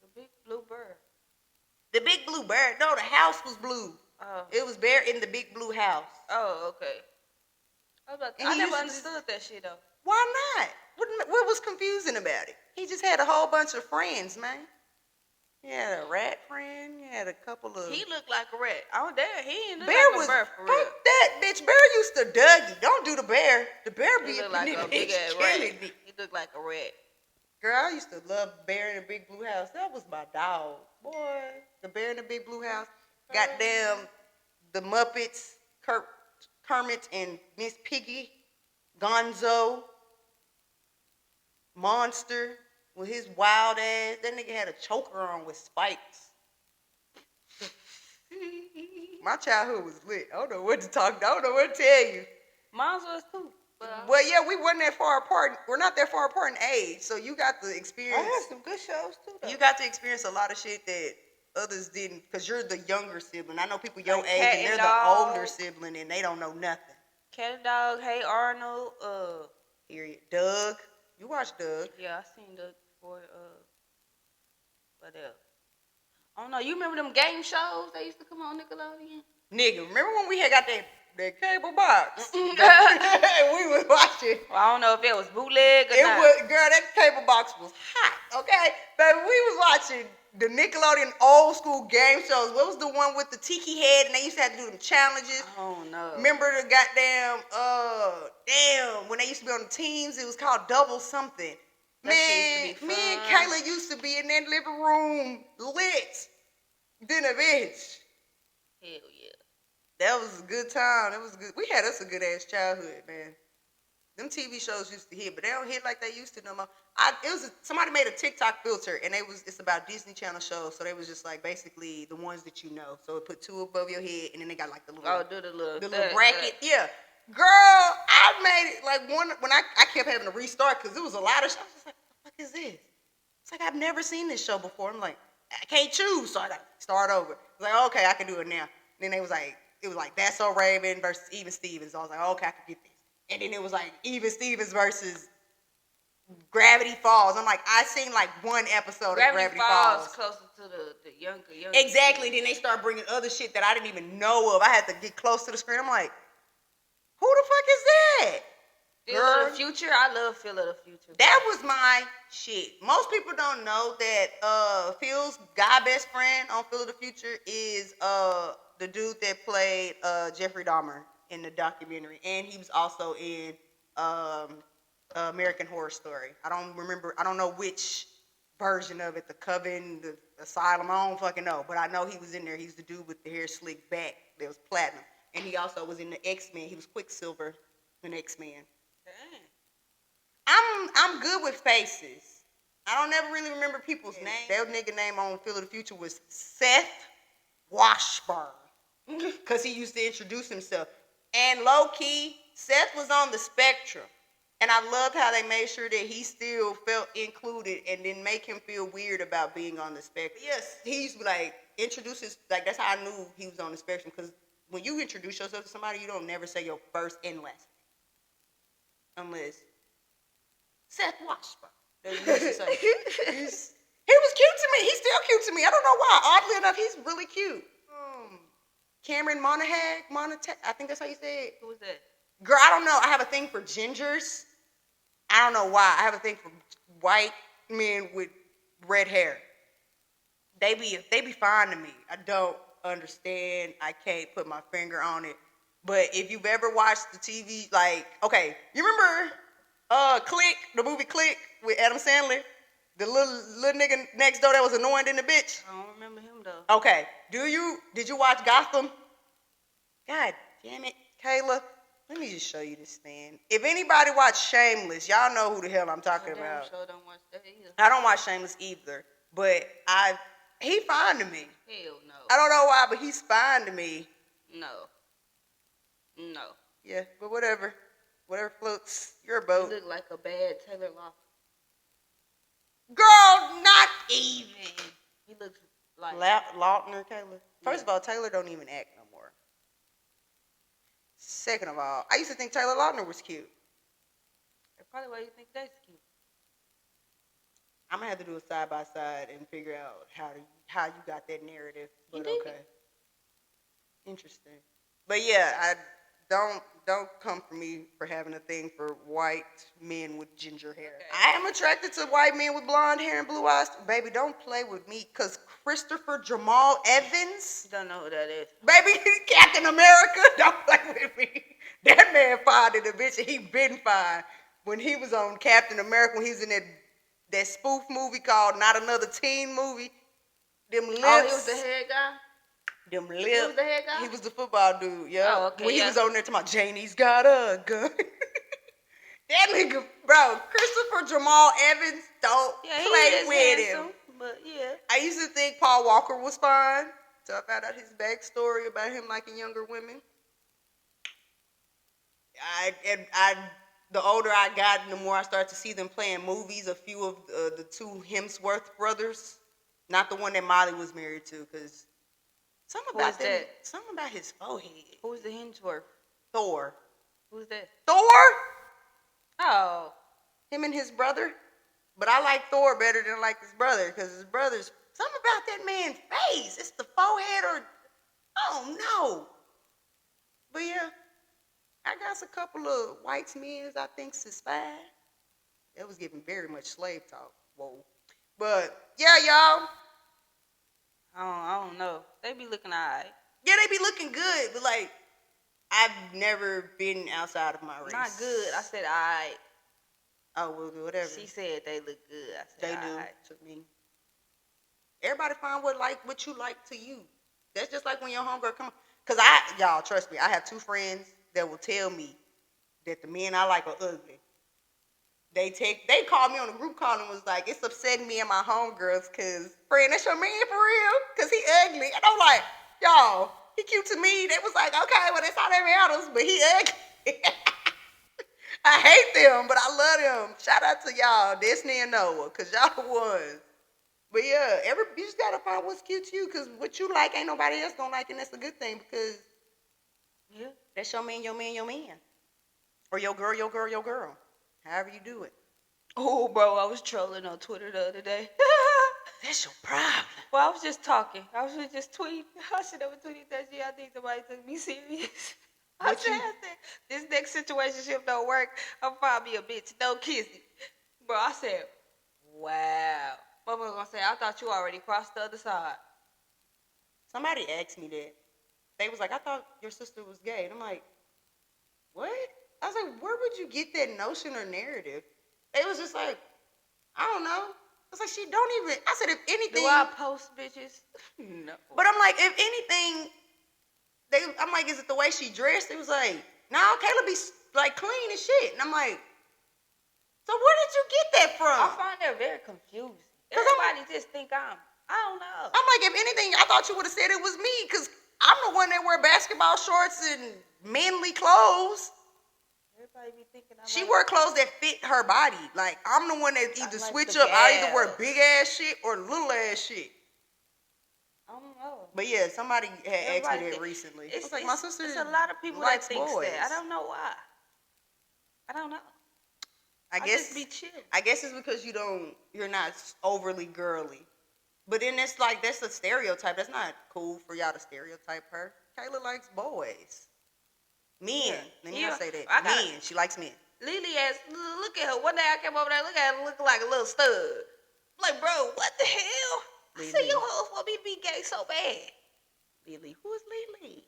The Big Blue Bird. The Big Blue Bird. No, the house was blue. Oh. It was Bear in the Big Blue House. Oh, okay. I never understood that shit though. Why not? What was confusing about it? He just had a whole bunch of friends, man. He had a rat friend. He had a couple of. He looked like a rat. Oh, there he ain't look Bear like was, a bird for real. Fuck that bitch. Bear used to Dougie. Don't do the bear. The bear be He looked like a big ass rat. He looked like a rat. Girl, I used to love Bear in the Big Blue House. That was my dog. Boy, the Bear in the Big Blue House. Goddamn, the Muppets, Kermit and Miss Piggy, Gonzo, Monster with his wild ass. That nigga had a choker on with spikes. My childhood was lit. I don't know what to talk. I don't know what to tell you. Mine was too. Well, yeah, we wasn't that far apart. We're not that far apart in age, so you got to experience. I had some good shows too, though. You got to experience a lot of shit that others didn't, because you're the younger sibling. I know people your like age and they're the older sibling and they don't know nothing. Cat and Dog, Hey Arnold, Period. Doug. You watched Doug. Yeah, I seen Doug before, what else? I don't know, you remember them game shows that used to come on Nickelodeon? Nigga, remember when we had got that cable box? We was watching. Well, I don't know if it was bootleg or not. Girl, that cable box was hot, okay? Baby, we was watching the Nickelodeon old school game shows. What was the one with the tiki head and they used to have to do them challenges? Oh, no. Remember the goddamn, when they used to be on the teams, it was called Double Something. Man, me and Kayla used to be in that living room lit. Then a bitch. Hell yeah. That was a good time. That was good. We had us a good ass childhood, man. Them TV shows used to hit, but they don't hit like they used to no more. Somebody made a TikTok filter, and it's about Disney Channel shows. So they was just like basically the ones that you know. So it put 2 above your head, and then they got like the little the little bracket. Yeah, girl, I made it like when I kept having to restart because it was a lot of shows. I was just like, what the fuck is this? It's like I've never seen this show before. I'm like, I can't choose, so I got to start over. I was like, okay, I can do it now. Then it was like That's So Raven versus Even Stevens. So I was like, okay, I can get this. And then it was like Even Stevens versus Gravity Falls. I'm like, I seen like one episode of Gravity Falls. Closer to the younger. Exactly. Kids. Then they start bringing other shit that I didn't even know of. I had to get close to the screen. I'm like, who the fuck is that? Feel of the Future. I love Feel of the Future. That was my shit. Most people don't know that Phil's guy best friend on Feel of the Future is the dude that played Jeffrey Dahmer in the documentary, and he was also in American Horror Story. I don't know which version of it, the Coven, the Asylum, I don't fucking know, but I know he was in there. He's the dude with the hair slicked back that was platinum, and he also was in the X-Men. He was Quicksilver in X-Men. I'm good with faces. I don't ever really remember people's names. That nigga name on Feel of the Future was Seth Washburn. Because he used to introduce himself. And low key, Seth was on the spectrum. And I loved how they made sure that he still felt included and didn't make him feel weird about being on the spectrum. Yes, he used to that's how I knew he was on the spectrum. Because when you introduce yourself to somebody, you don't never say your first and last name. Unless Seth Washburn. He was cute to me. He's still cute to me. I don't know why. Oddly enough, he's really cute. Cameron Monaghan. I think that's how you say it. Who was that? Girl, I don't know. I have a thing for gingers. I don't know why. I have a thing for white men with red hair. They be fine to me. I don't understand. I can't put my finger on it. But if you've ever watched the TV, you remember Click, the movie Click with Adam Sandler? The little nigga next door that was annoying in the bitch? I don't remember him though. Okay. Did you watch Gotham? God damn it, Kayla. Let me just show you this thing. If anybody watched Shameless, y'all know who the hell I'm talking about. Sure don't watch that either. I don't watch Shameless either, but he fine to me. Hell no. I don't know why, but he's fine to me. No. Yeah, but whatever. Whatever floats your boat. He look like a bad Taylor Lautner. Girl, not even. He looks like Lautner, Taylor. First of all, Taylor don't even act no more. Second of all, I used to think Taylor Lautner was cute. That's probably why you think that's cute. I'm gonna have to do a side by side and figure out how you got that narrative. But okay, interesting. But yeah, I don't come for me for having a thing for white men with ginger hair. Okay. I am attracted to white men with blonde hair and blue eyes. Baby, don't play with me, cause Christopher Jamal Evans. Don't know who that is. Baby, Captain America. Don't play with me. That man fine in the bitch, and he been fine. When he was on Captain America, when he was in that spoof movie called Not Another Teen Movie, them lips. Oh, he was the head guy? Them lips. He was the head guy? He was the football dude, yeah. Oh, okay, when he was on there talking about Janie's got a gun. That nigga, bro, Christopher Jamal Evans, don't play with him. But yeah. I used to think Paul Walker was fine, so I found out his backstory about him liking younger women. The older I got, the more I started to see them playing movies. A few of the two Hemsworth brothers, not the one that Molly was married to, because something about his forehead. Who's the Hemsworth? Thor. Who's that? Thor? Oh. Him and his brother. But I like Thor better than I like his brother, because his brother's something about that man's face. It's the forehead or I don't know. But yeah, I got a couple of white men I think is fine. That was giving very much slave talk. Whoa. But yeah, y'all. I don't know. They be looking alright. Yeah, they be looking good, but I've never been outside of my race. Not good. I said alright. Oh, well, whatever. She said they look good. I said they do to me. Everybody find what you like to you. That's just like when your homegirl come. Cause y'all trust me, I have two friends that will tell me that the men I like are ugly. They called me on a group call and was like, it's upsetting me and my homegirls because, friend, that's your man for real? Because he ugly. And I'm like, y'all, he cute to me. They was like, okay, well, that's all that matters, but he ugly. I hate them, but I love them. Shout out to y'all, Destiny and Noah, because y'all the ones. But yeah, you just gotta find what's cute to you, cause what you like ain't nobody else gonna like, and that's a good thing because Yeah. that's your man, or your girl, your girl, your girl. However you do it. Oh, bro, I was trolling on Twitter the other day. That's your problem. Well, I was just talking. I was just tweeting. I should have tweeted that shit. I think somebody took me serious. I said, this next situationship don't work. I'm probably a bitch. Don't kiss it. Bro, I said, wow. Mama gonna say, I thought you already crossed the other side. Somebody asked me that. They was like, I thought your sister was gay. And I'm like, what? I was like, where would you get that notion or narrative? They was just like, I don't know. I was like, she don't even. I said, if anything. Do I post bitches? No. But I'm like, if anything, I'm like, is it the way she dressed? It was like, no, Kayla be like clean and shit. And I'm like, so where did you get that from? I find that very confusing. Everybody just think I don't know. I'm like, if anything, I thought you would have said it was me, because I'm the one that wear basketball shorts and manly clothes. Everybody be thinking she wear clothes that fit her body. Like, I'm the one that either switch up. I either wear big ass shit or little ass shit. I don't know. But yeah, somebody had asked me that recently. It's like, my sister It's a lot of people that think that. I don't know why. I don't know. I guess just be chill. I guess it's because you're not overly girly. But then that's a stereotype. That's not cool for y'all to stereotype her. Kayla likes boys. Men. Yeah. Let me not say that. Men. She likes men. Lily asked, look at her. One day I came over there, look at her, looking like a little stud. I'm like, bro, what the hell? Lily. I said, your hoes want me to be gay so bad. Lily. Who is Lily?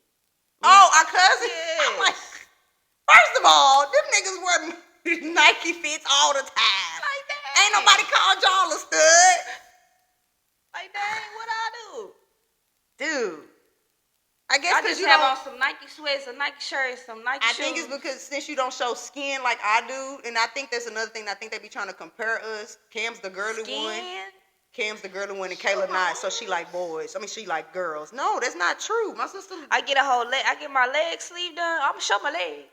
Oh, our cousin? Yes. I'm like, first of all, them niggas wear Nike fits all the time. Like that. Ain't nobody called y'all a stud. Like, dang, what I do? Dude. I guess I just have on some Nike sweats, a Nike shirt, some Nike shoes. I think it's because since you don't show skin like I do, and I think that's another thing. I think they be trying to compare us. Cam's the girly one. Cam's the girly one, and Kayla not. So she like boys. I mean, she like girls. No, that's not true. My sister. I get my leg sleeve done. I'm gonna show my legs.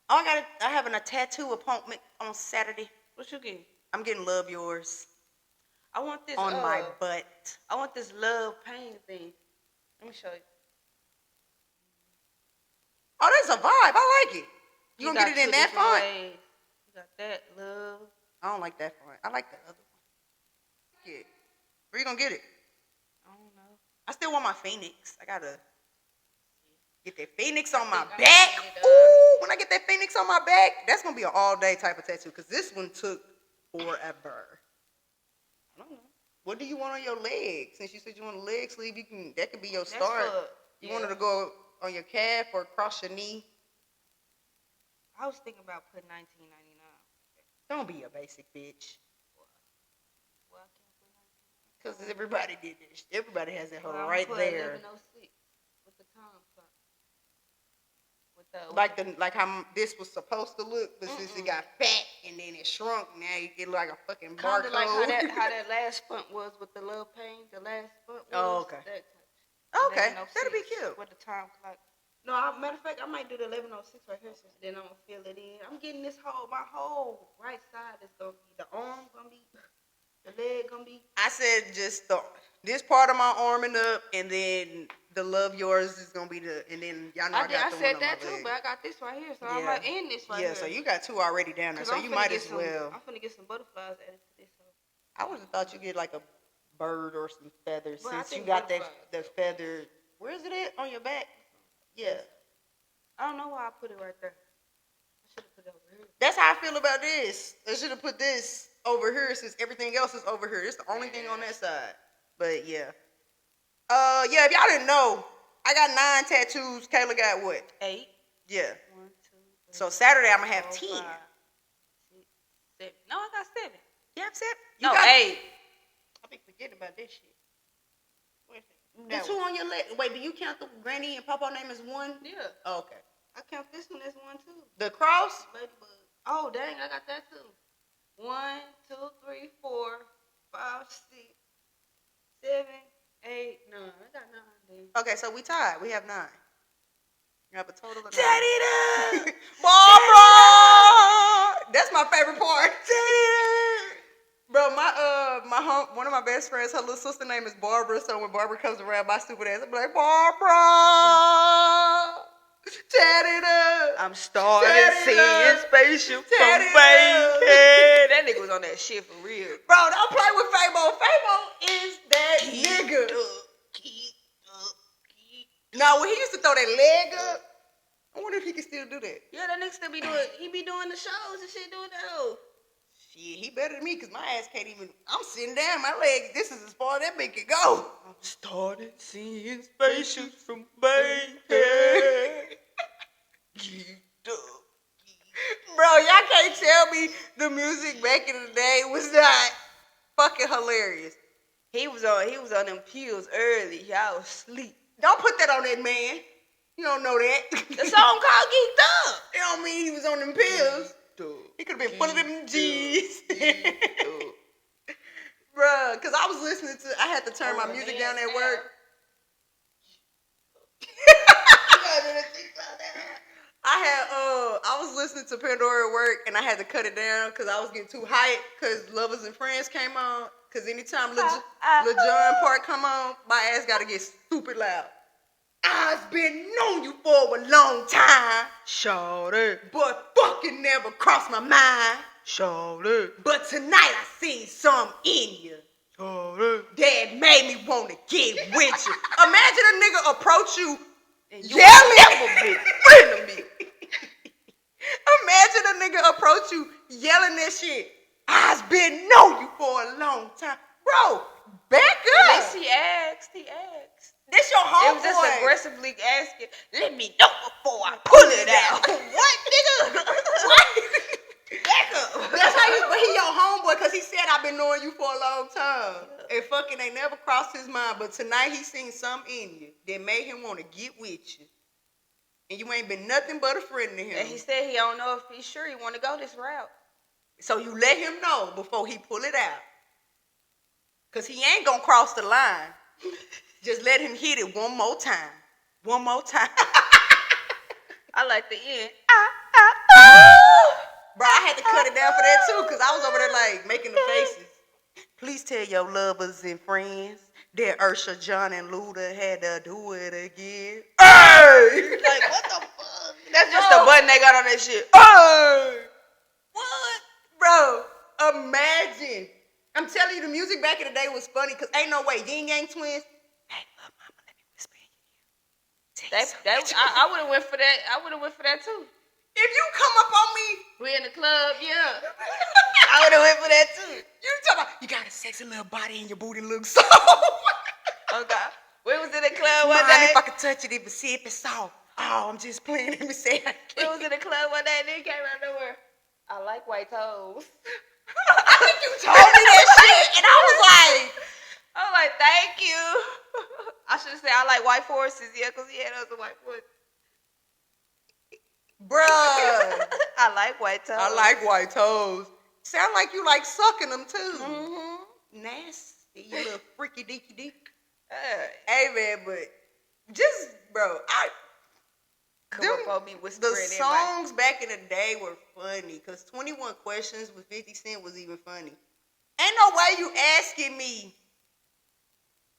I having a tattoo appointment on Saturday. What you getting? I'm getting Love Yours. I want this on my butt. I want this love pain thing. Let me show you. Oh, that's a vibe. I like it. You gonna get it in that font? You got that love. I don't like that font. I like the other one. Yeah. Where you gonna get it? I don't know. I still want my Phoenix. I gotta get that Phoenix on my back. When I get that Phoenix on my back, that's gonna be an all-day type of tattoo. Cause this one took forever. I don't know. What do you want on your leg? Since you said you want a leg sleeve, that could be your start. You wanted to go on your calf or across your knee? I was thinking about putting $19.99. Don't be a basic bitch. Why I can't put $19.99? Because everybody did this. Everybody has that hole right there. 11:06 with the time clock. Like how this was supposed to look, but since it got fat and then it shrunk, now you get like a fucking barcode. Like how that last font was with the love pain. The last font was. Oh, okay. Okay, that'll be cute. With the time clock. No, matter of fact, I might do the 11:06 right here, so then I'm gonna fill it in. I'm getting my whole right side is gonna be, the arm gonna be, the leg gonna be. I said just this part of my arm and up, and then the Love Yours is gonna be and then y'all know I got the one on my leg. I said that too, but I got this right here, so I'm gonna end this right here. Yeah, so you got two already down there, so you might as well. I'm finna get some butterflies added to this. I would have thought you get like a bird or some feathers, since you got the feather. Where is it at? On your back? Yeah. I don't know why I put it right there. I should have put it over here. That's how I feel about this. I should have put this over here since everything else is over here. It's the only thing on that side. But yeah. Yeah, if y'all didn't know, I got 9 tattoos. Kayla got what? 8. Yeah. 1, 2, 3. So Saturday I'm gonna have 10. 5, 6, 7. No, I got 7. You have 7? No, 8. I be forgetting about this shit. The 2 on your leg. Wait, do you count the granny and papa name as 1? Yeah. Oh, okay. I count this one as 1 too. The cross? Ladybug. Oh, dang, I got that too. 1, 2, 3, 4, 5, 6, 7, 8, 9. I got 9 then. Okay, so we tied. We have 9. You have a total of 9. Barbara! That's my favorite part. Bro, one of my best friends, her little sister name is Barbara. So when Barbara comes around, my stupid ass, I'm like, Barbara, chat it up. I'm starting seeing spaceships from Chat it Bankhead. That nigga was on that shit for real. Bro, don't play with Fabo. Fabo is that nigga. No, when he used to throw that leg up, I wonder if he can still do that. Yeah, that nigga still be doing. He be doing the shows and shit, doing that. Shit, he better than me because my ass can't even. I'm sitting down, my legs. This is as far as that bitch can go. I'm starting seeing spaceships from Bankhead. Bro, y'all can't tell me the music back in the day was not fucking hilarious. He was on them pills early. Y'all was asleep. Don't put that on that man. You don't know that. The song called Geeked Up. It don't mean he was on them pills. He could have been full of them G's. Bruh, because I was listening to, I had to turn my music down at work. I was listening to Pandora at work and I had to cut it down because I was getting too hyped because Lovers and Friends came on. Because anytime Lil Jon part come on, my ass got to get stupid loud. I've been knowing you for a long time. Shawty. But fucking never crossed my mind. Shawty. But tonight I seen some in you. Shawty. That made me want to get with you. Imagine a nigga approach you And yelling. Imagine a nigga approach you yelling that shit. I've been knowing you for a long time. Bro, back up. Unless he asked. This your homeboy. It was just aggressively asking, let me know before I pull it out. What, nigga? What? Back up. That's how you, but he your homeboy because he said I've been knowing you for a long time. And fucking ain't never crossed his mind. But tonight he seen something in you that made him want to get with you. And you ain't been nothing but a friend to him. And he said he don't know if he's sure he want to go this route. So you let him know before he pull it out. Because he ain't going to cross the line. Just let him hit it one more time. One more time. I like the end. Bro, I had to cut it down for that too because I was over there like making the faces. Please tell your lovers and friends that Ursha, John, and Luda had to do it again. Hey! Like, what the fuck? That's just the button they got on that shit. Hey! What? Bro, imagine. I'm telling you, the music back in the day was funny because ain't no way. Yin Yang Twins. Hey, love mama, let me whisper in your ear. I would have went for that. I would have went for that too. If you come up on me, We in the club, yeah. I would have went for that too. you talking about, you got a sexy little body and your booty looks so. Oh God. We was in the club one Mom, day. if I could touch it, it would see if it's soft. Oh, I'm just playing. Let me say I We can't. was in the club one day and then came out of nowhere. I like white toes. I think you told me that shit, and I was like, thank you. I should have said I like white horses, yeah, because he had us a white horse. bruh, I like white toes. I like white toes. Sound like you like sucking them too. Mm-hmm. Nasty, you little freaky deaky deek. Hey, Hey man, but just bro, come them, up on me whispering the in my- songs back in the day were funny because 21 Questions with 50 Cent was even funny. Ain't no way you asking me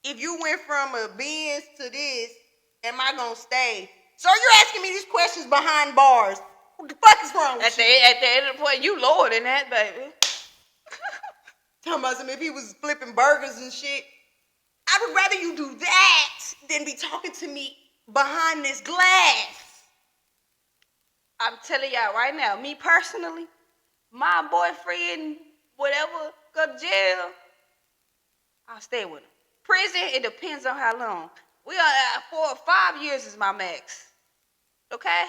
if you went from a Benz to this, am I gonna stay? So you're asking me these questions behind bars. What the fuck is wrong with At the you? end of the point, you lower than that, baby. Talking about some if he was flipping burgers and shit. I would rather you do that than be talking to me behind this glass. I'm telling y'all right now, me personally, my boyfriend, whatever, go to jail, I'll stay with him. Prison, it depends on how long. We are at 4 or 5 years is my max. Okay?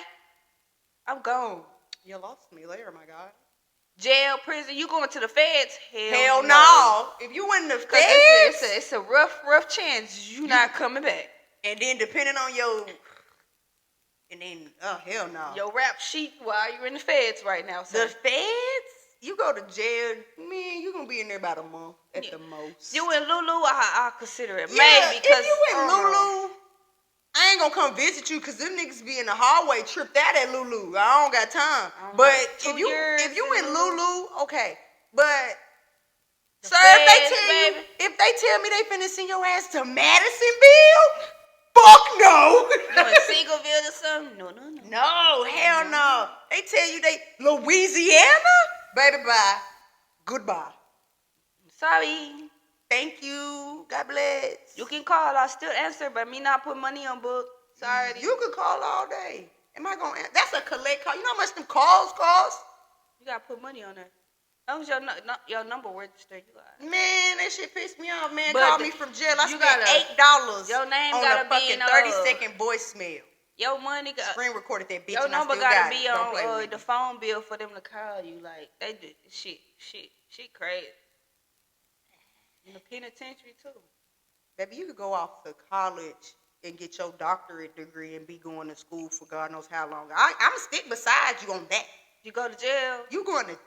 I'm gone. You lost me there, my God. Jail, prison, you going to the feds? Hell no. If you in the 'Cause feds, it's a rough chance you not coming back. and then depending on your, and then, oh, hell no. Your rap sheet while you're in the feds right now. The So. feds, you go to jail, man, you going to be in there about a month at the most. You in Lulu, I'll consider it. Yeah, Maybe because if you in Lulu, I ain't gonna come visit you because them niggas be in the hallway tripped out at Lulu. I don't got time. But 2 if years you in in Lulu, okay. But The Sir, feds, if they tell me they finna send your ass to Madisonville, fuck no. You in Singleville or something? No. No, hell no. They tell you they Louisiana? Baby, bye. Goodbye. Sorry. Thank you. God bless. You can call. I'll still answer, but me not put money on book. Sorry. You could call all day. Am I gonna answer? That's a collect call. You know how much them calls cost? You gotta put money on there. As long as your number registered, you got it. Man, that shit pissed me off, man. But Called me from jail. I you spent gotta- $8 your name on gotta a be fucking in, 30-second voicemail. Your money got Screen recorded that bitch your and I number still gotta got be it. Don't play on with the me. phone bill for them to call you. Like they do shit crazy. In the penitentiary too. Baby, you could go off to college and get your doctorate degree and be going to school for God knows how long. I'm stick beside you on that. You go to jail. You going to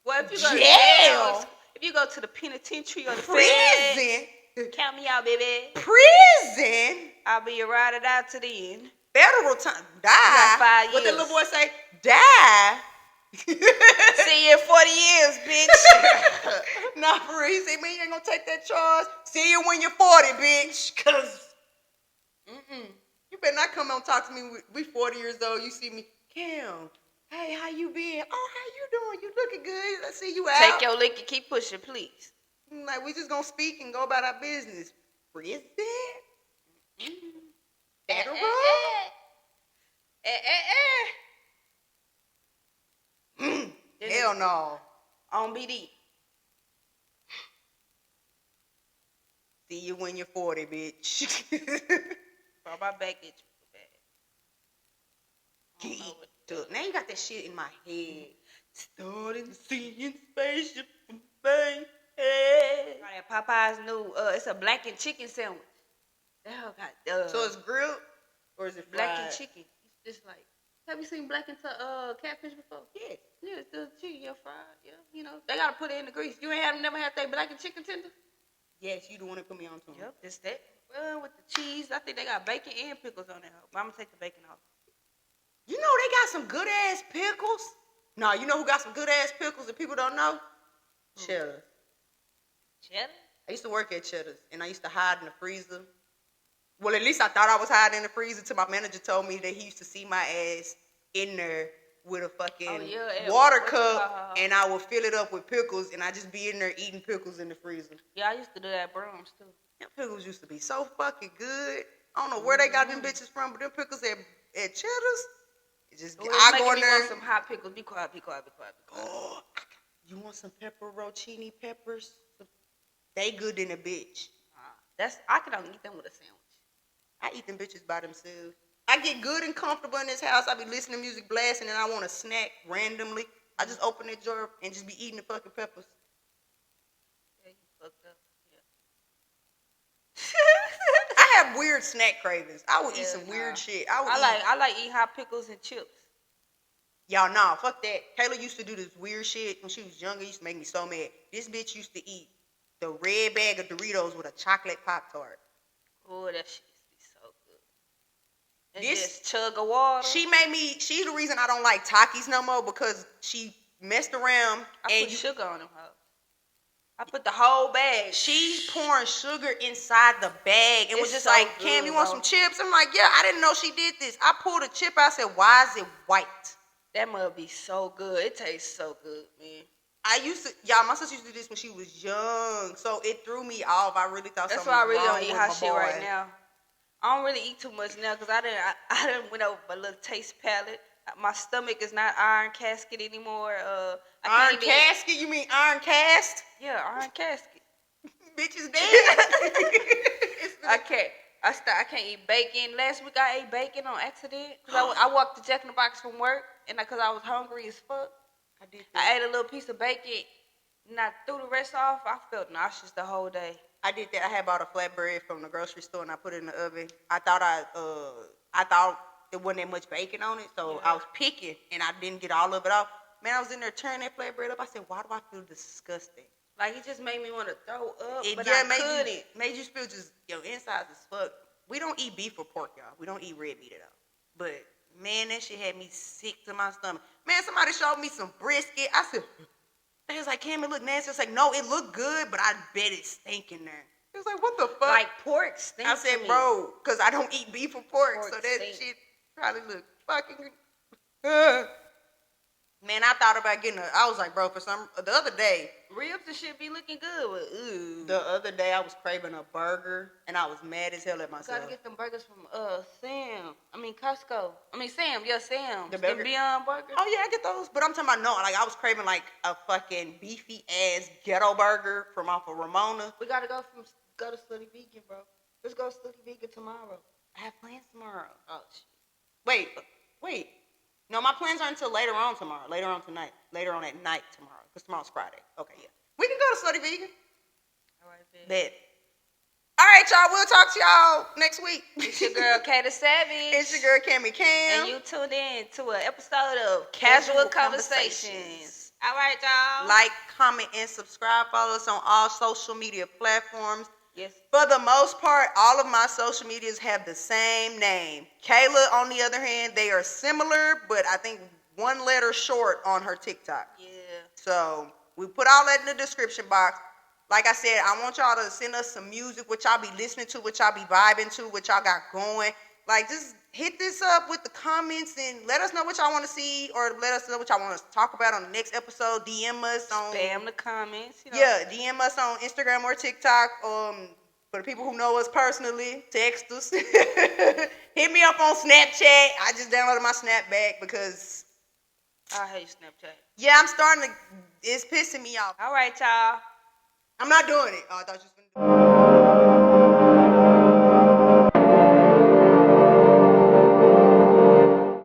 Well, if you go to jail? jail, if you go to the penitentiary or the prison? feds, count me out, baby. Prison? I'll be your ride it out to the end. Federal time. Die. got 5 What the years. little boy say? Die. See you in 40 years, bitch. Nah, for real. He said, man, you ain't gonna take that charge. See you when you're 40, bitch. Cause, you better not come on talk to me. We 40 years old. You see me, Kim. Hey, how you been? Oh, how you doing? You looking good. I see you out. Take your lick and keep pushing, please. Like, we just gonna speak and go about our business. Prison? Federal? Hell no. On BD. See you when you're 40, bitch. Bro, my back itch bad. Now you got that shit in my head. Starting seeing spaceship from space. Popeye's new, it's a black and chicken sandwich. So it's grilled or is it fried? black and chicken. It's just like, have you seen black and catfish before? Yeah. Yeah, it's the chicken, fried. Yeah, they gotta put it in the grease. You never had that black and chicken tender? Yes, you the one that put me on to them. Yep, it's that. Well, with the cheese, I think they got bacon and pickles on there. But I'm gonna take the bacon off. You know they got some good ass pickles. No, you know who got some good ass pickles that people don't know? Cheddar. Cheddar? I used to work at Cheddar's and I used to hide in the freezer. Well, at least I thought I was hiding in the freezer till my manager told me that he used to see my ass in there with a fucking water cup and I would fill it up with pickles and I just be in there eating pickles in the freezer. Yeah, I used to do that at Brahms too. Them pickles used to be so fucking good. I don't know where they got them bitches from, but them pickles at Cheddar's, it just I go in there. Want some hot pickles. Be quiet. Oh, you want some pepperoncini peppers? They good in a bitch. I can only eat them with a sandwich. I eat them bitches by themselves. I get good and comfortable in this house. I be listening to music blasting and I want a snack randomly. I just open that drawer and just be eating the fucking peppers. Yeah, you fucked up. Yeah. I have weird snack cravings. I would eat some weird shit. I like eating hot pickles and chips. Y'all, nah, fuck that. Kayla used to do this weird shit when she was younger. It used to make me so mad. This bitch used to eat the red bag of Doritos with a chocolate Pop-Tart. Oh, that shit used to be so good. And just chug of water. She's the reason I don't like Takis no more because she messed around. I put sugar on them, huh? I put the whole bag. She's pouring sugar inside the bag and was just so like, good, Cam, you want some chips? I'm like, yeah, I didn't know she did this. I pulled a chip out. I said, why is it white? That must be so good. It tastes so good, man. My sister used to do this when she was young, so it threw me off. I really thought that's something was why I really wrong don't eat with hot my shit boy. right now. I don't really eat too much now because I didn't went over my little taste palette. My stomach is not iron casket anymore. Iron casket? You mean iron cast? Yeah, iron casket. Bitch is dead. I can't. I can't eat bacon. Last week I ate bacon on accident because I walked to Jack in the Box from work and because I was hungry as fuck. I ate a little piece of bacon and I threw the rest off. I felt nauseous the whole day. I did that. I had bought a flatbread from the grocery store and I put it in the oven. I thought there wasn't that much bacon on it, so I was picking and I didn't get all of it off. Man, I was in there tearing that flatbread up. I said, why do I feel disgusting? Like, it just made me want to throw up, but I couldn't. Made you feel just, your insides as fuck. We don't eat beef or pork, y'all. We don't eat red meat at all. But, man, that shit had me sick to my stomach. Man, somebody showed me some brisket. I said, They was like, Cam, it look nasty. It's like, no, it look good, but I bet it's stinking there. It was like, what the fuck? Like pork stinks. I said, to me. bro, because I don't eat beef or pork, so that stink. shit probably look fucking. Man, I thought about getting I was like, bro, the other day. Ribs and shit be looking good, but ooh. The other day I was craving a burger, and I was mad as hell at myself. Gotta get them burgers from Sam. I mean Costco. I mean Sam. Yeah, Sam. The burger? Beyond Burger. Oh yeah, I get those. But I'm talking about no, like I was craving like a fucking beefy ass ghetto burger from off of Ramona. We gotta go to Study Vegan, bro. Let's go Study Vegan tomorrow. I have plans tomorrow. Oh shit. Wait. No, my plans aren't until later on tomorrow. Later on at night tomorrow. Because tomorrow's Friday. Okay, yeah. We can go to Slutty Vegan. All right, Bet. All right, y'all. We'll talk to y'all next week. It's your girl, Kata Savage. It's your girl, Cammy Cam. And you tuned in to an episode of Casual Conversations. All right, y'all. Like, comment, and subscribe. Follow us on all social media platforms. Yes. For the most part, all of my social medias have the same name. Kayla, on the other hand, they are similar, but I think one letter short on her TikTok. Yeah. So we put all that in the description box. Like I said, I want y'all to send us some music, what y'all be listening to, what y'all be vibing to, what y'all got going. Like, just hit this up with the comments and let us know what y'all want to see, or let us know what y'all want us to talk about on the next episode. DM us on... Spam the comments. You know. Yeah, DM us on Instagram or TikTok. For the people who know us personally, text us. Hit me up on Snapchat. I just downloaded my Snap back because... I hate Snapchat. Yeah, I'm starting to... It's pissing me off. All right, y'all. I'm not doing it. Oh, I thought you was going to do it.